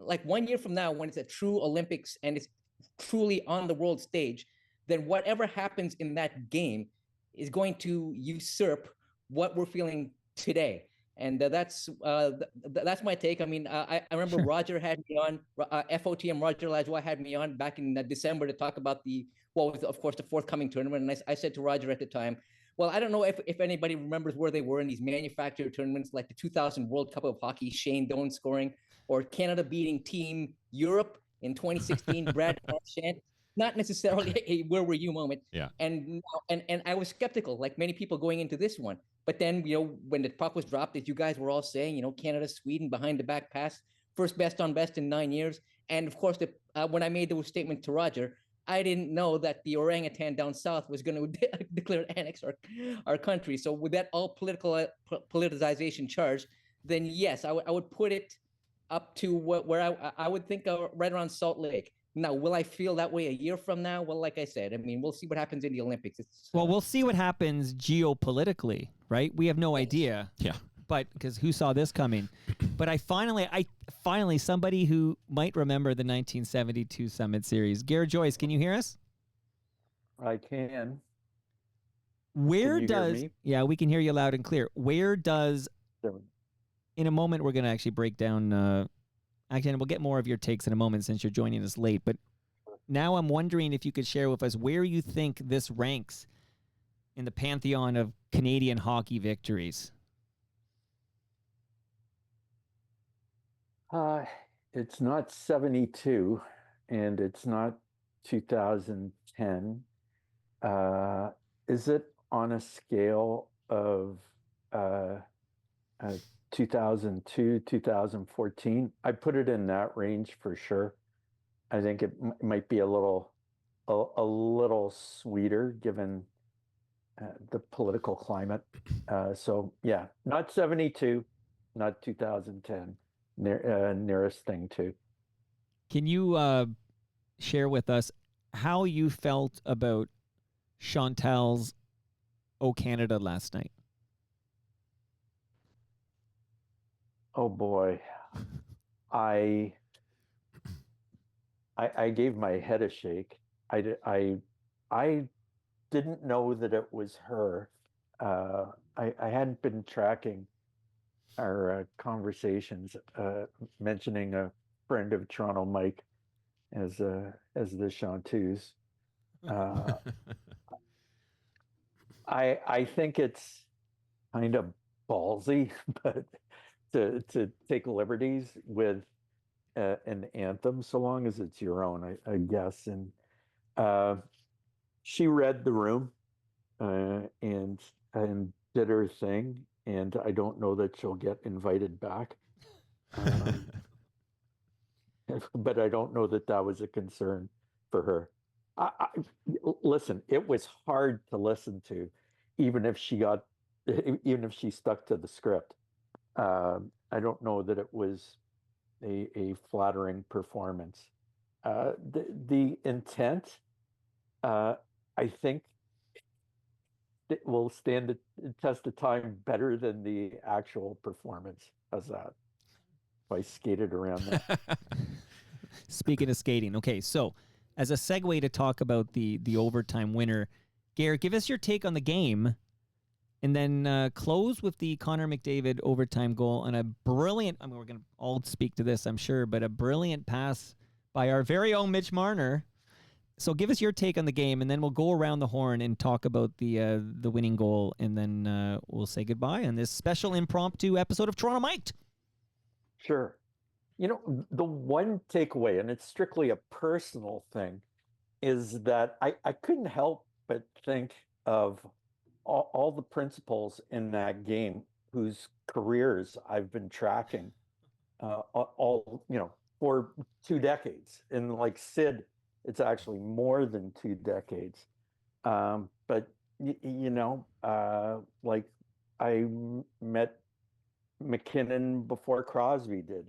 Speaker 6: year from now, when it's a true Olympics and it's truly on the world stage, then whatever happens in that game is going to usurp what we're feeling today. And that's my take. I mean, I remember Roger had me on, FOTM Roger Lajoie had me on back in December to talk about what was, of course, the forthcoming tournament. And I said to Roger at the time, well, I don't know if anybody remembers where they were in these manufactured tournaments, like the 2000 World Cup of Hockey, Shane Doan scoring, or Canada beating Team Europe in 2016, Brad Marchand. Not necessarily a where were you moment.
Speaker 5: Yeah.
Speaker 6: And I was skeptical, like many people going into this one. But then, when the puck was dropped, as you guys were all saying, Canada, Sweden, behind the back pass, first best on best in 9 years. And of course, when I made the statement to Roger, I didn't know that the orangutan down south was going to declare and annex our country. So with that all politicization charge, then yes, I would put it up to where I would think right around Salt Lake. Now, will I feel that way a year from now? Well, like I said, I mean, we'll see what happens in the Olympics.
Speaker 2: Well, we'll see what happens geopolitically, right? We have no idea.
Speaker 5: Yeah.
Speaker 2: But because who saw this coming? But I finally, somebody who might remember the 1972 Summit Series. Gare, Joyce, can you hear us?
Speaker 10: I can.
Speaker 2: Where
Speaker 10: Can you hear
Speaker 2: does,
Speaker 10: me?
Speaker 2: yeah, we can hear you loud and clear. Where does, in a moment, we're going to actually break down, and we'll get more of your takes in a moment since you're joining us late. But now I'm wondering if you could share with us where you think this ranks in the pantheon of Canadian hockey victories.
Speaker 10: It's not 72 and it's not 2010. Is it on a scale of 2002, 2014? I put it in that range for sure. I think it might be a little sweeter given the political climate. So yeah, not 72, not 2010. Nearest thing to.
Speaker 2: Can you share with us how you felt about Chantal's "Oh Canada" last night?
Speaker 10: Oh boy, I gave my head a shake. I didn't know that it was her. I hadn't been tracking our conversations, mentioning a friend of Toronto Mike as the Chanteuse. I think it's kind of ballsy, but to take liberties with an anthem, so long as it's your own, I guess. And she read the room and did her thing, and I don't know that she'll get invited back. But I don't know that that was a concern for her. Listen, it was hard to listen to, even if she stuck to the script. I don't know that it was a flattering performance. The intent, I think, it will stand the test of time better than the actual performance. How's that? If I skated around that.
Speaker 2: Speaking of skating, okay, so as a segue to talk about the overtime winner, Gare, give us your take on the game, and then close with the Connor McDavid overtime goal and a brilliant, I mean, we're going to all speak to this, I'm sure, but a brilliant pass by our very own Mitch Marner. So give us your take on the game, and then we'll go around the horn and talk about the winning goal, and then we'll say goodbye on this special impromptu episode of Toronto Mic'd.
Speaker 10: Sure. You know, the one takeaway, and it's strictly a personal thing, is that I couldn't help but think of all the principals in that game whose careers I've been tracking for 2 decades. And like Sid, it's actually more than 2 decades. But, like I met McKinnon before Crosby did.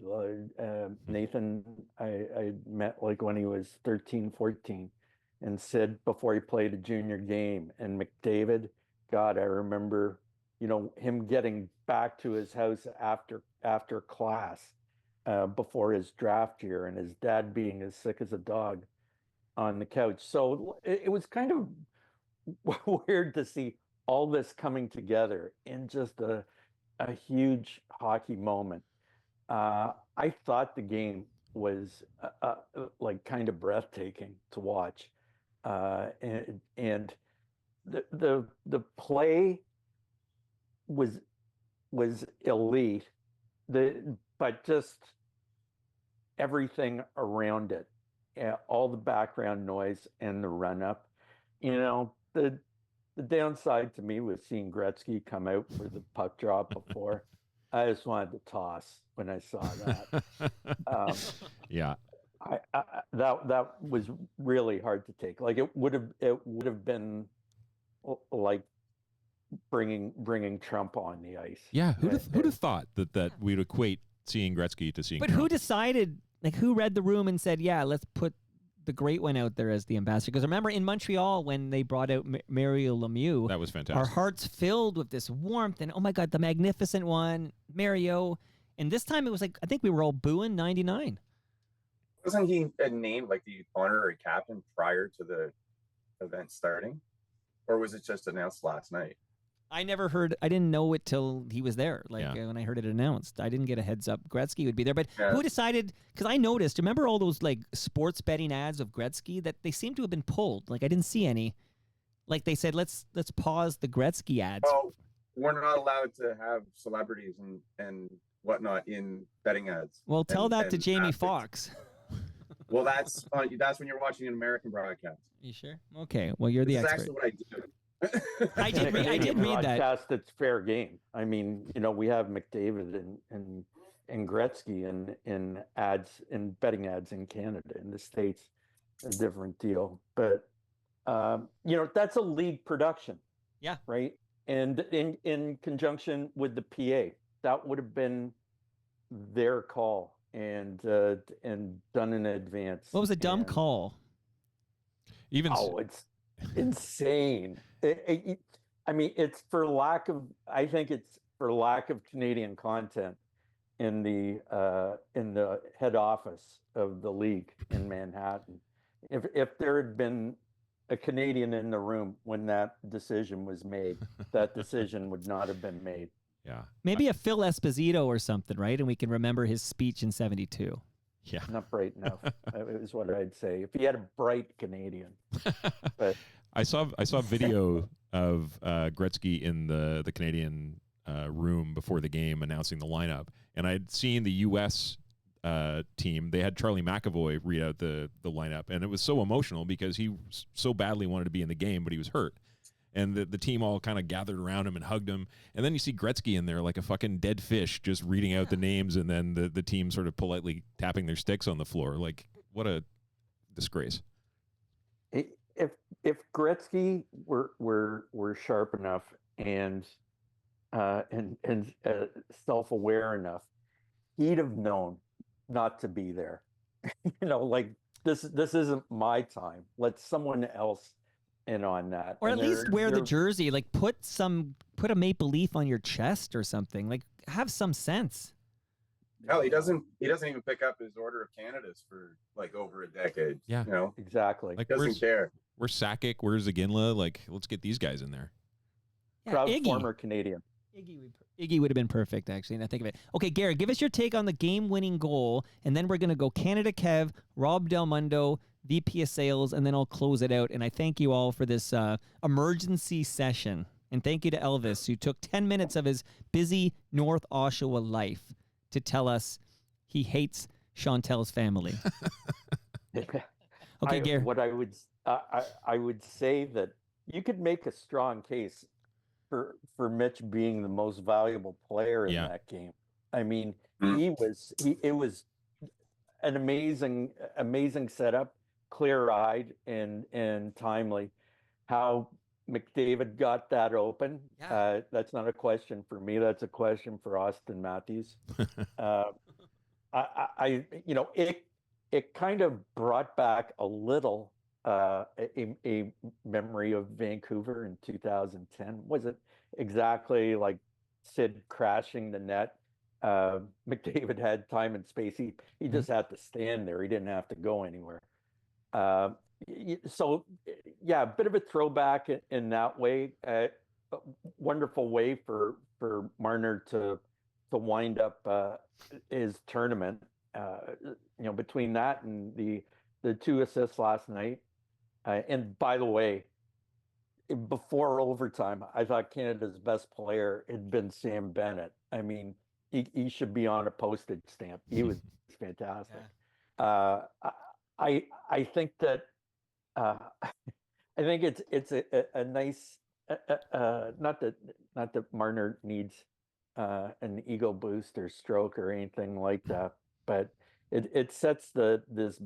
Speaker 10: Nathan, I met like when he was 13, 14, and Sid before he played a junior game. And McDavid, God, I remember, him getting back to his house after class before his draft year, and his dad being as sick as a dog on the couch. So it was kind of weird to see all this coming together in just a huge hockey moment. I thought the game was like kind of breathtaking to watch, and the play was elite. But just everything around it, all the background noise and the run up. The downside to me was seeing Gretzky come out for the puck drop before. I just wanted to toss when I saw that.
Speaker 5: Yeah,
Speaker 10: that was really hard to take. Like it would have been like bringing Trump on the ice.
Speaker 5: Yeah, who'd have thought that we'd equate seeing Gretzky to seeing
Speaker 2: But
Speaker 5: Trump?
Speaker 2: who decided, like, who read the room and said, yeah, let's put the great one out there as the ambassador? Because remember in Montreal when they brought out Mario Lemieux,
Speaker 5: That was fantastic.
Speaker 2: our hearts filled with this warmth and, oh my God, the magnificent one, Mario. And this time it was like, I think we were all booing 99.
Speaker 8: Wasn't he named like the honorary captain prior to the event starting? Or was it just announced last night?
Speaker 2: I never heard, I didn't know it till he was there. Like
Speaker 5: Yeah.
Speaker 2: when I heard it announced, I didn't get a heads up Gretzky would be there. But
Speaker 8: Yeah.
Speaker 2: who decided, because I noticed, remember all those like sports betting ads of Gretzky that they seem to have been pulled. Like I didn't see any. Like they said, let's pause the Gretzky ads.
Speaker 8: Well, we're not allowed to have celebrities and whatnot in betting ads.
Speaker 2: Well, tell
Speaker 8: and-
Speaker 2: that to
Speaker 8: and
Speaker 2: Jamie
Speaker 8: athletes.
Speaker 2: Foxx.
Speaker 8: Well, that's when you're watching an American broadcast.
Speaker 2: You sure? Okay. Well, you're the
Speaker 8: This is
Speaker 2: expert.
Speaker 8: actually what I do.
Speaker 2: I did read that.
Speaker 10: Broadcast, it's fair game. I mean, we have McDavid and Gretzky in ads, in betting ads in Canada. In the States, a different deal. But that's a league production.
Speaker 2: Yeah.
Speaker 10: Right. And in conjunction with the PA, that would have been their call and done in advance.
Speaker 2: What was a dumb
Speaker 10: And-
Speaker 2: call?
Speaker 5: Even
Speaker 10: Oh, it's insane. I mean, it's for lack of. I think it's for lack of Canadian content in the head office of the league in Manhattan. If there had been a Canadian in the room when that decision was made, that decision would not have been made.
Speaker 5: Yeah.
Speaker 2: Maybe a Phil Esposito or something, right? And we can remember his speech in '72.
Speaker 5: Yeah.
Speaker 10: Not bright enough, is what I'd say. If he had a bright Canadian. But
Speaker 5: I saw video of Gretzky in the Canadian room before the game announcing the lineup, and I'd seen the U.S. Team. They had Charlie McAvoy read out the lineup, and it was so emotional because he so badly wanted to be in the game, but he was hurt. And the team all kind of gathered around him and hugged him. And then you see Gretzky in there like a fucking dead fish, just reading out the names, and then the team sort of politely tapping their sticks on the floor. Like, what a disgrace.
Speaker 10: If Gretzky were sharp enough and self-aware enough, he'd have known not to be there. Like this isn't my time. Let someone else in on that.
Speaker 2: Or at least wear the jersey. Like put a maple leaf on your chest or something. Like have some sense.
Speaker 8: Hell, he doesn't even pick up his Order of Canadas for like over a decade.
Speaker 5: Yeah,
Speaker 10: exactly.
Speaker 5: Like
Speaker 8: he doesn't care.
Speaker 5: Where's Sakic? Where's Iginla? Like, let's get these guys in there.
Speaker 2: Yeah,
Speaker 10: proud
Speaker 2: Iggy.
Speaker 10: former Canadian.
Speaker 2: Iggy would have been perfect, actually, now think of it. Okay, Gare, give us your take on the game-winning goal, and then we're going to go Canada Kev, Rob Del Mundo, VP of Sales, and then I'll close it out. And I thank you all for this emergency session. And thank you to Elvis, who took 10 minutes of his busy North Oshawa life to tell us he hates Chantal's family. Okay, Gare.
Speaker 10: What I would say that you could make a strong case for Mitch being the most valuable player in that game. I mean, it was an amazing setup, clear-eyed and timely. How McDavid got that open, that's not a question for me. That's a question for Austin Matthews. It kind of brought back a little a memory of Vancouver in 2010. Was it exactly like Sid crashing the net? McDavid had time and space. He just had to stand there. He didn't have to go anywhere. So yeah, a bit of a throwback in that way. Wonderful way for Marner to wind up his tournament. Between that and the 2 assists last night. And by the way, before overtime, I thought Canada's best player had been Sam Bennett. I mean, he should be on a postage stamp. He was fantastic. Yeah. I think that I think it's a nice not that Marner needs an ego boost or stroke or anything like that, but it sets this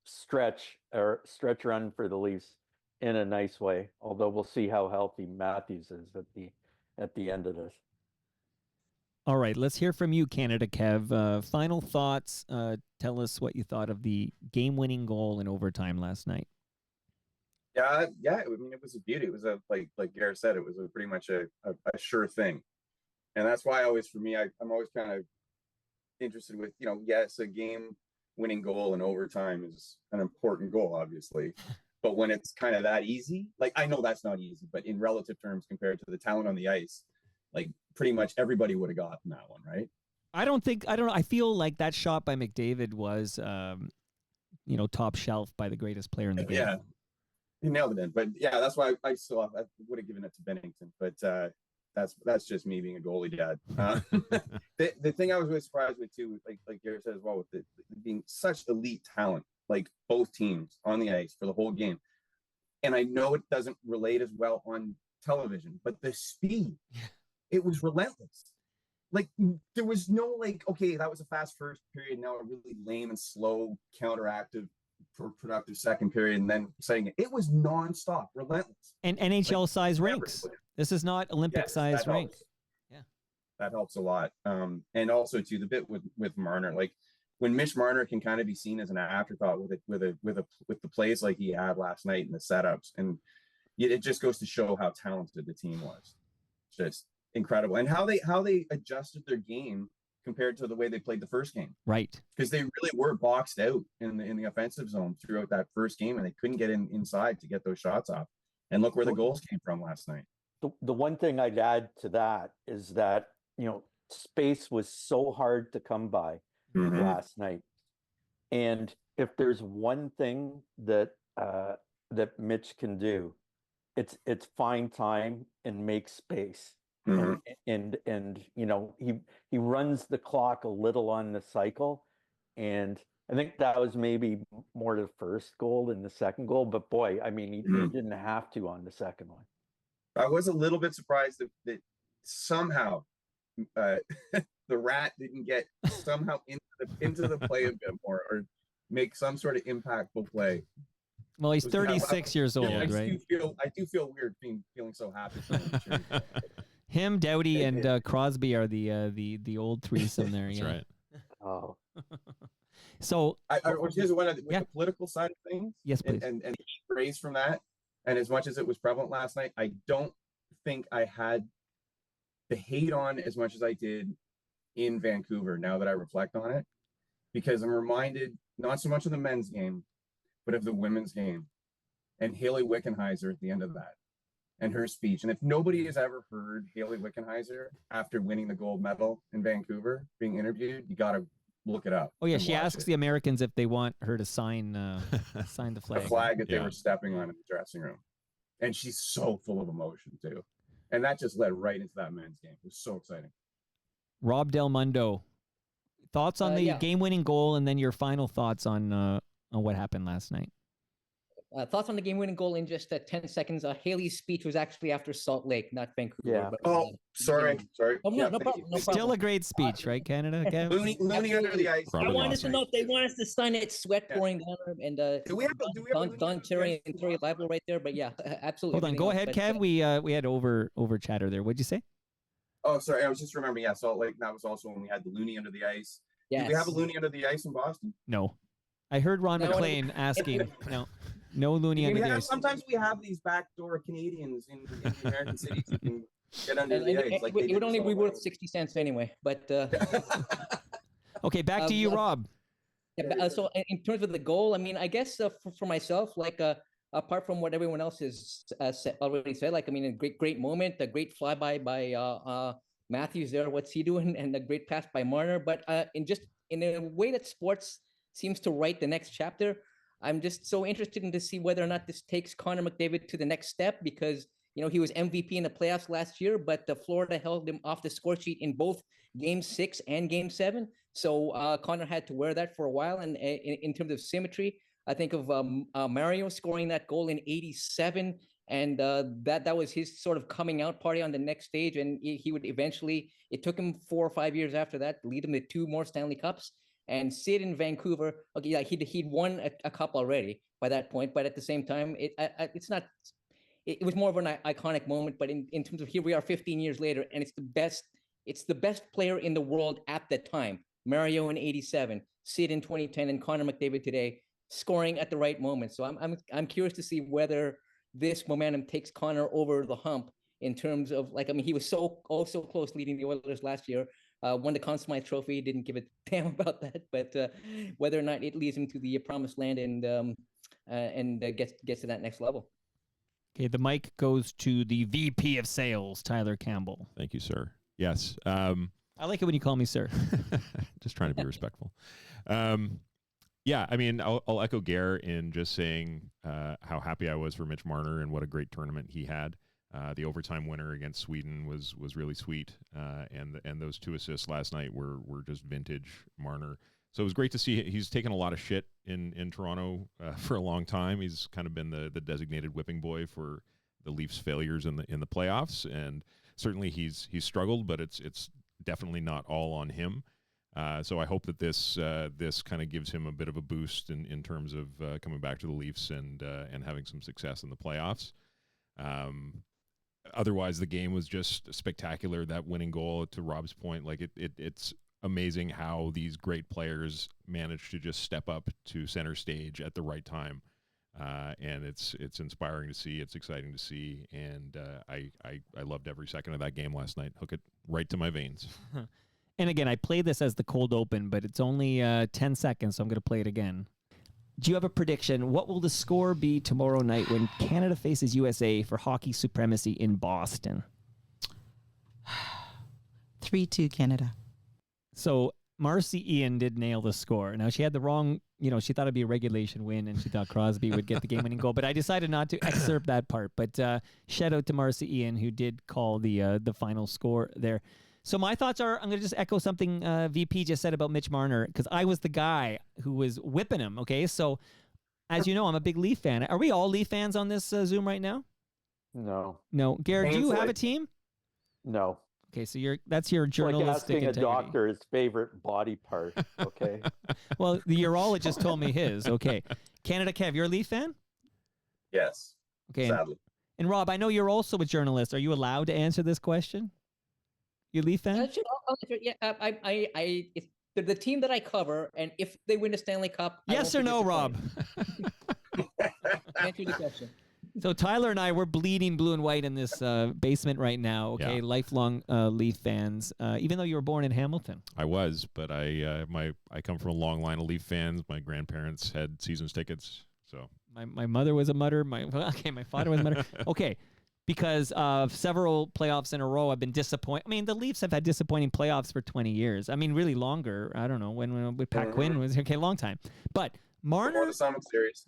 Speaker 10: stretch run for the Leafs in a nice way. Although we'll see how healthy Matthews is at the end of this.
Speaker 2: All right, let's hear from you, Canada Kev. Final thoughts. Tell us what you thought of the game-winning goal in overtime last night.
Speaker 8: Yeah. I mean, it was a beauty. It was like Gare said, it was pretty much a sure thing, and that's why I'm always kind of interested with yes, a game-winning goal in overtime is an important goal, obviously, but when it's kind of that easy, like I know that's not easy, but in relative terms compared to the talent on the ice, like pretty much everybody would have gotten that one, right?
Speaker 2: I don't know. I feel like that shot by McDavid was, top shelf by the greatest player in the game.
Speaker 8: Yeah, he nailed it in. But yeah, that's why I would have given it to Bennington. But that's just me being a goalie dad. The thing I was really surprised with too, like Gare said as well, with it being such elite talent, like both teams on the ice for the whole game. And I know it doesn't relate as well on television, but the speed, it was relentless. Like there was no okay, that was a fast first period, now a really lame and slow counteractive productive second period, and then saying it was nonstop, relentless.
Speaker 2: And NHL size rinks. This is not Olympic size rink.
Speaker 8: Yeah, that helps a lot. And also too, the bit with Marner, like when Mitch Marner can kind of be seen as an afterthought with the plays like he had last night and the setups, and it just goes to show how talented the team was. Just incredible, and how they adjusted their game compared to the way they played the first game.
Speaker 2: Right.
Speaker 8: Because they really were boxed out in the offensive zone throughout that first game, and they couldn't get inside to get those shots off. And look where the goals came from last night.
Speaker 10: The one thing I'd add to that is that, space was so hard to come by last night. And if there's one thing that Mitch can do, it's find time and make space. And he runs the clock a little on the cycle, and I think that was maybe more the first goal than the second goal. But boy, I mean, he didn't have to on the second one.
Speaker 8: I was a little bit surprised that somehow the rat didn't get somehow into the play a bit more, or make some sort of impactful play.
Speaker 2: Well, he's 36 years old,
Speaker 8: I
Speaker 2: right?
Speaker 8: do feel weird feeling so happy for him.
Speaker 2: Him, Doughty, and Crosby are the old threesome there.
Speaker 5: That's
Speaker 2: yeah.
Speaker 5: right.
Speaker 10: Oh.
Speaker 2: So
Speaker 8: here's one with the political side of things.
Speaker 2: Yes, please.
Speaker 8: And heat raised from that. And as much as it was prevalent last night, I don't think I had the hate on as much as I did in Vancouver, now that I reflect on it, because I'm reminded not so much of the men's game, but of the women's game, and Haley Wickenheiser at the end of that, and her speech. And if nobody has ever heard Haley Wickenheiser after winning the gold medal in Vancouver being interviewed, you got to look it up.
Speaker 2: Oh yeah, she asks the Americans if they want her to sign the flag.
Speaker 8: The flag that they were stepping on in the dressing room. And she's so full of emotion too. And that just led right into that men's game. It was so exciting.
Speaker 2: Rob Del Mundo, thoughts on the game-winning goal, and then your final thoughts on what happened last night.
Speaker 6: Thoughts on the game-winning goal in just 10 seconds. Haley's speech was actually after Salt Lake, not Vancouver.
Speaker 10: Yeah.
Speaker 6: But,
Speaker 8: sorry.
Speaker 6: Oh, no, no problem. No
Speaker 2: Still
Speaker 6: problem.
Speaker 2: a great speech, right, Canada? Kev?
Speaker 8: Looney under the ice.
Speaker 6: I wanted to know if they want us to sign it, sweat pouring down, and
Speaker 8: do we have
Speaker 6: Don Cherry and Terry Liable right there. But yeah, absolutely.
Speaker 2: Hold on, go ahead, Kev. We had over chatter there. What'd you say?
Speaker 8: Oh, sorry. I was just remembering. Yeah, Salt Lake. That was also when we had the Looney under the ice.
Speaker 6: Yes.
Speaker 8: Do we have a Looney under the ice in Boston?
Speaker 2: No. I heard Ron McLean asking. No Looney under the ice.
Speaker 8: Sometimes we have these backdoor Canadians in the American cities who can get under the ice. Like
Speaker 6: it would only be worth 60 cents anyway. But
Speaker 2: okay, back to you, Rob.
Speaker 6: Yeah, so in terms of the goal, I mean, I guess for myself, like apart from what everyone else has already said, like I mean, a great moment, a great flyby by Matthews there. What's he doing? And a great pass by Marner. But in a way that sports seems to write the next chapter, I'm just so interested in to see whether or not this takes Connor McDavid to the next step, because he was MVP in the playoffs last year, but Florida held him off the score sheet in both Game 6 and Game 7. So Connor had to wear that for a while. And in terms of symmetry, I think of Mario scoring that goal in '87, and that was his sort of coming out party on the next stage. And he would eventually, it took him 4 or 5 years after that to lead him to 2 more Stanley Cups. And Sid in Vancouver, okay, yeah, he'd won a cup already by that point, but at the same time, it's not. It was more of an iconic moment. But in terms of, here we are 15 years later, and it's the best player in the world at the time. Mario in '87, Sid in 2010, and Connor McDavid today, scoring at the right moment. So I'm curious to see whether this momentum takes Connor over the hump in terms of, like, I mean, he was so close leading the Oilers last year. Won the Conn Smythe Trophy, didn't give a damn about that, but whether or not it leads him to the promised land and gets to that next level.
Speaker 2: Okay, the mic goes to the VP of Sales, Tyler Campbell.
Speaker 5: Thank you, sir. Yes.
Speaker 2: I like it when you call me sir.
Speaker 5: Just trying to be respectful. Yeah, I mean, I'll echo Gare in just saying how happy I was for Mitch Marner and what a great tournament he had. The overtime winner against Sweden was really sweet, and those 2 assists last night were just vintage Marner. So it was great to see. He's taken a lot of shit in Toronto for a long time. He's kind of been the designated whipping boy for the Leafs' failures in the playoffs, and certainly he's struggled, but it's definitely not all on him. So I hope that this kind of gives him a bit of a boost in terms of coming back to the Leafs and having some success in the playoffs. Otherwise, the game was just spectacular. That winning goal, to Rob's point, like it's amazing how these great players manage to just step up to center stage at the right time. And it's inspiring to see. It's exciting to see, and I loved every second of that game last night. Hook it right to my veins.
Speaker 2: And again, I played this as the cold open, but it's only 10 seconds, so I'm going to play it again. Do you have a prediction? What will the score be tomorrow night when Canada faces USA for hockey supremacy in Boston?
Speaker 3: 3-2 Canada.
Speaker 2: So Marcy Ian did nail the score. Now, she had the wrong, she thought it'd be a regulation win, and she thought Crosby would get the game-winning goal. But I decided not to excerpt that part. But shout out to Marcy Ian, who did call the final score there. So my thoughts are, I'm going to just echo something VP just said about Mitch Marner, because I was the guy who was whipping him, okay? So, as you know, I'm a big Leaf fan. Are we all Leaf fans on this Zoom right now?
Speaker 10: No.
Speaker 2: No. Gare, do you have a team?
Speaker 10: No.
Speaker 2: Okay, so that's your
Speaker 10: It's
Speaker 2: journalistic
Speaker 10: like asking
Speaker 2: integrity.
Speaker 10: a doctor his favorite body part, okay?
Speaker 2: Well, the urologist told me his. Okay. Canada Kev, you're a Leaf fan?
Speaker 8: Yes.
Speaker 2: Okay.
Speaker 8: Sadly.
Speaker 2: And Rob, I know you're also a journalist. Are you allowed to answer this question? You a Leaf fan?
Speaker 6: Sure, yeah, it's the team that I cover, and if they win the Stanley Cup,
Speaker 2: Yes or no, Rob?
Speaker 6: Answer the question.
Speaker 2: So Tyler and I, we're bleeding blue and white in this basement right now. Okay,
Speaker 5: Yeah.
Speaker 2: Lifelong Leaf fans. Even though you were born in Hamilton.
Speaker 5: I was, but I come from a long line of Leaf fans. My grandparents had seasons tickets, so
Speaker 2: My mother was a Mutter. My father was a Mutter. Okay, because of several playoffs in a row, I've been disappointed. I mean, the Leafs have had disappointing playoffs for 20 years. I mean, really longer. I don't know when with Pat Quinn was okay, long time. But Marner,
Speaker 8: Before the Summit Series.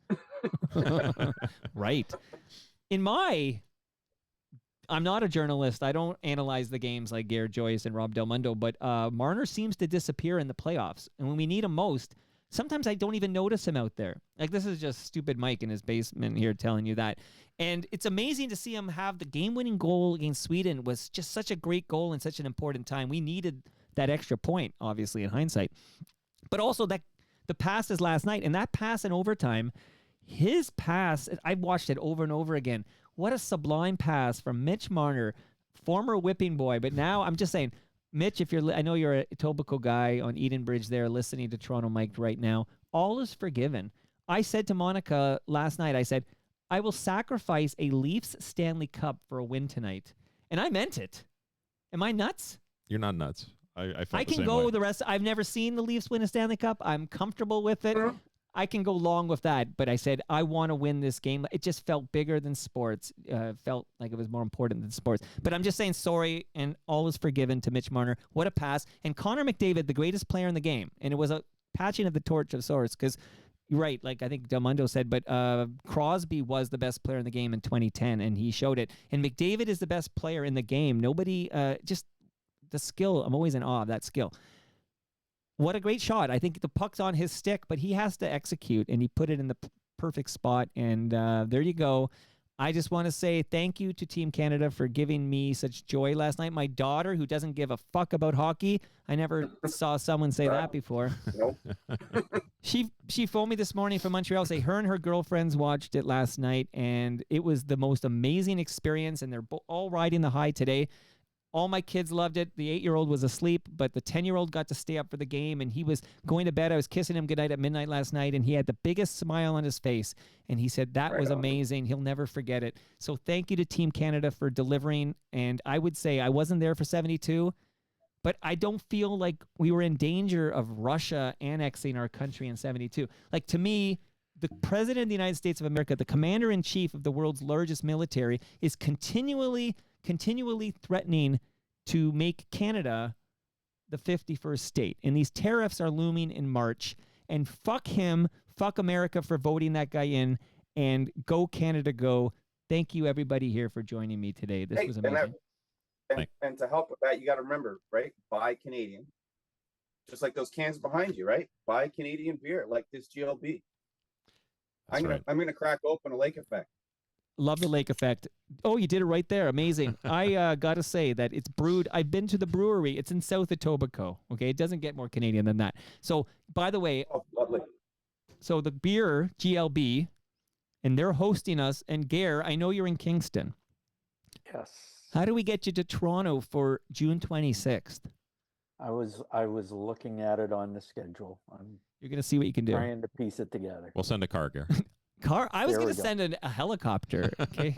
Speaker 2: right? I'm not a journalist. I don't analyze the games like Gare, Joyce, and Rob Del Mundo. But Marner seems to disappear in the playoffs, and when we need him most, sometimes I don't even notice him out there. Like, this is just stupid Mike in his basement here telling you that. And it's amazing to see him have the game-winning goal against Sweden. Was just such a great goal in such an important time. We needed that extra point, obviously, in hindsight. But also that the passes last night, and that pass in overtime, his pass, I've watched it over and over again. What a sublime pass from Mitch Marner, former whipping boy. But now I'm just saying, Mitch, I know you're a Etobicoke guy on Eden Bridge there listening to Toronto Mike right now. All is forgiven. I said to Monica last night, I said, I will sacrifice a Leafs Stanley Cup for a win tonight. And I meant it. Am I nuts?
Speaker 5: you're not nuts. I felt
Speaker 2: I
Speaker 5: the
Speaker 2: can
Speaker 5: same
Speaker 2: go
Speaker 5: way.
Speaker 2: the rest. I've never seen the Leafs win a Stanley Cup. I'm comfortable with it. I can go long with that. But I said, I want to win this game. It just felt bigger than sports. Felt like it was more important than sports. But I'm just saying sorry, and all is forgiven to Mitch Marner. What a pass. And Connor McDavid, the greatest player in the game. And it was a patching of the torch of sorts because you're right, like I think Del Mundo said, but Crosby was the best player in the game in 2010, and he showed it. And McDavid is the best player in the game. Nobody, just the skill. I'm always in awe of that skill. What a great shot. I think the puck's on his stick, but he has to execute, and he put it in the perfect spot. And there you go. I just want to say thank you to Team Canada for giving me such joy last night. My daughter, who doesn't give a fuck about hockey, I never saw someone say that before.
Speaker 8: Nope.
Speaker 2: She phoned me this morning from Montreal, say her and her girlfriends watched it last night, and it was the most amazing experience, and they're all riding the high today. All my kids loved it. The 8-year-old was asleep, but the 10-year-old got to stay up for the game, and he was going to bed. I was kissing him goodnight at midnight last night, and he had the biggest smile on his face, and he said that was amazing. He'll never forget it. So thank you to Team Canada for delivering, and I would say I wasn't there for 72, but I don't feel like we were in danger of Russia annexing our country in 72. Like, to me, the President of the United States of America, the Commander-in-Chief of the world's largest military, is continually threatening to make Canada the 51st state. And these tariffs are looming in March. And fuck him, fuck America for voting that guy in, and go Canada, go. Thank you, everybody here, for joining me today. This was amazing.
Speaker 8: And to help with that, you got to remember, right? Buy Canadian. Just like those cans behind you, right? Buy Canadian beer like this GLB. I'm gonna crack open a Lake Effect.
Speaker 2: Love the Lake Effect. Oh, you did it right there. Amazing. I got to say that it's brewed. I've been to the brewery. It's in South Etobicoke. Okay. It doesn't get more Canadian than that. So, by the way,
Speaker 8: lovely.
Speaker 2: So the beer, GLB, and they're hosting us. And Gare, I know you're in Kingston.
Speaker 10: Yes.
Speaker 2: How do we get you to Toronto for June 26th?
Speaker 10: I was looking at it on the schedule. I'm
Speaker 2: You're going to see what you can do.
Speaker 10: trying to piece it together.
Speaker 5: We'll send a car, Gare.
Speaker 2: I was
Speaker 10: There
Speaker 2: going
Speaker 10: we
Speaker 2: to
Speaker 10: go.
Speaker 2: send a helicopter, okay?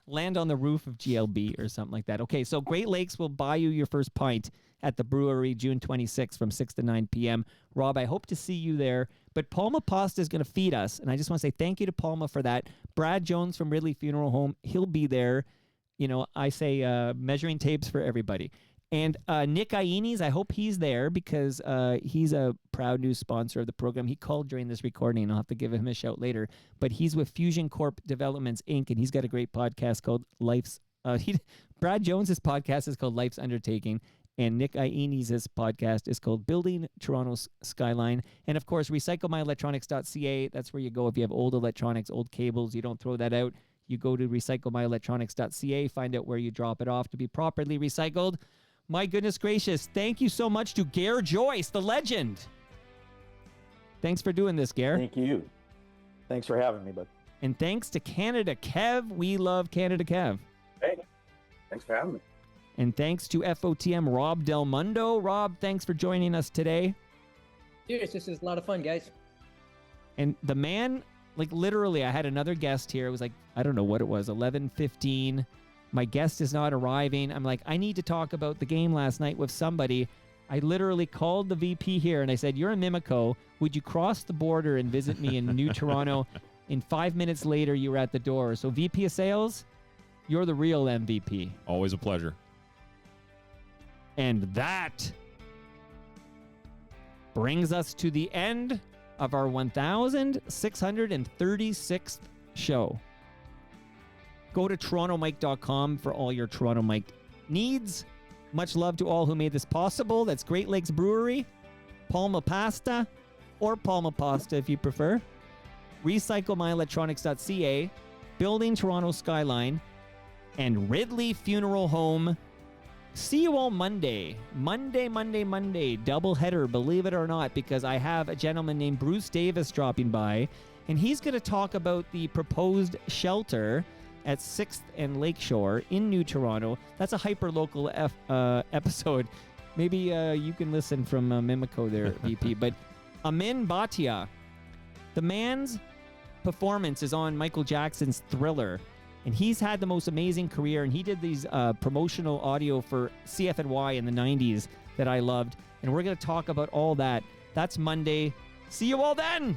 Speaker 2: Land on the roof of GLB or something like that. Okay, so Great Lakes will buy you your first pint at the brewery June 26th from 6 to 9 p.m. Rob, I hope to see you there. But Palma Pasta is going to feed us, and I just want to say thank you to Palma for that. Brad Jones from Ridley Funeral Home, he'll be there. You know, I say measuring tapes for everybody. And Nick Iones, I hope he's there because he's a proud new sponsor of the program. He called during this recording, and I'll have to give him a shout later. But he's with Fusion Corp Developments, Inc., and he's got a great podcast called Life's... Brad Jones's podcast is called Life's Undertaking, and Nick Iones' podcast is called Building Toronto's Skyline. And, of course, recyclemyelectronics.ca. That's where you go if you have old electronics, old cables. You don't throw that out. You go to recyclemyelectronics.ca, find out where you drop it off to be properly recycled. My goodness gracious, thank you so much to Gare Joyce, the legend. Thanks for doing this, Gare.
Speaker 10: Thank you. Thanks for having me, bud.
Speaker 2: And thanks to Canada Kev. We love Canada Kev.
Speaker 8: Hey, thanks for having me.
Speaker 2: And thanks to FOTM Rob Del Mundo. Rob, thanks for joining us today.
Speaker 6: Cheers. This is a lot of fun, guys.
Speaker 2: And the man, like literally, I had another guest here. It was like, I don't know what it was, 11:15. My guest is not arriving. I'm like, I need to talk about the game last night with somebody. I literally called the VP here and I said, you're in Mimico. Would you cross the border and visit me in New Toronto? In 5 minutes later, you were at the door. So VP of Sales, you're the real MVP.
Speaker 5: Always a pleasure.
Speaker 2: And that brings us to the end of our 1,636th show. Go to torontomike.com for all your Toronto Mike needs. Much love to all who made this possible. That's Great Lakes Brewery, Palma Pasta, or Palma Pasta if you prefer, recyclemyelectronics.ca, Building Toronto Skyline, and Ridley Funeral Home. See you all Monday. Monday. Double header, believe it or not, because I have a gentleman named Bruce Davis dropping by, and he's going to talk about the proposed shelter at 6th and Lakeshore in New Toronto. That's a hyper-local episode. Maybe you can listen from Mimico there, VP. But Amin Bhatia, the man's performance is on Michael Jackson's Thriller. And he's had the most amazing career. And he did these promotional audio for CFNY in the 90s that I loved. And we're going to talk about all that. That's Monday. See you all then.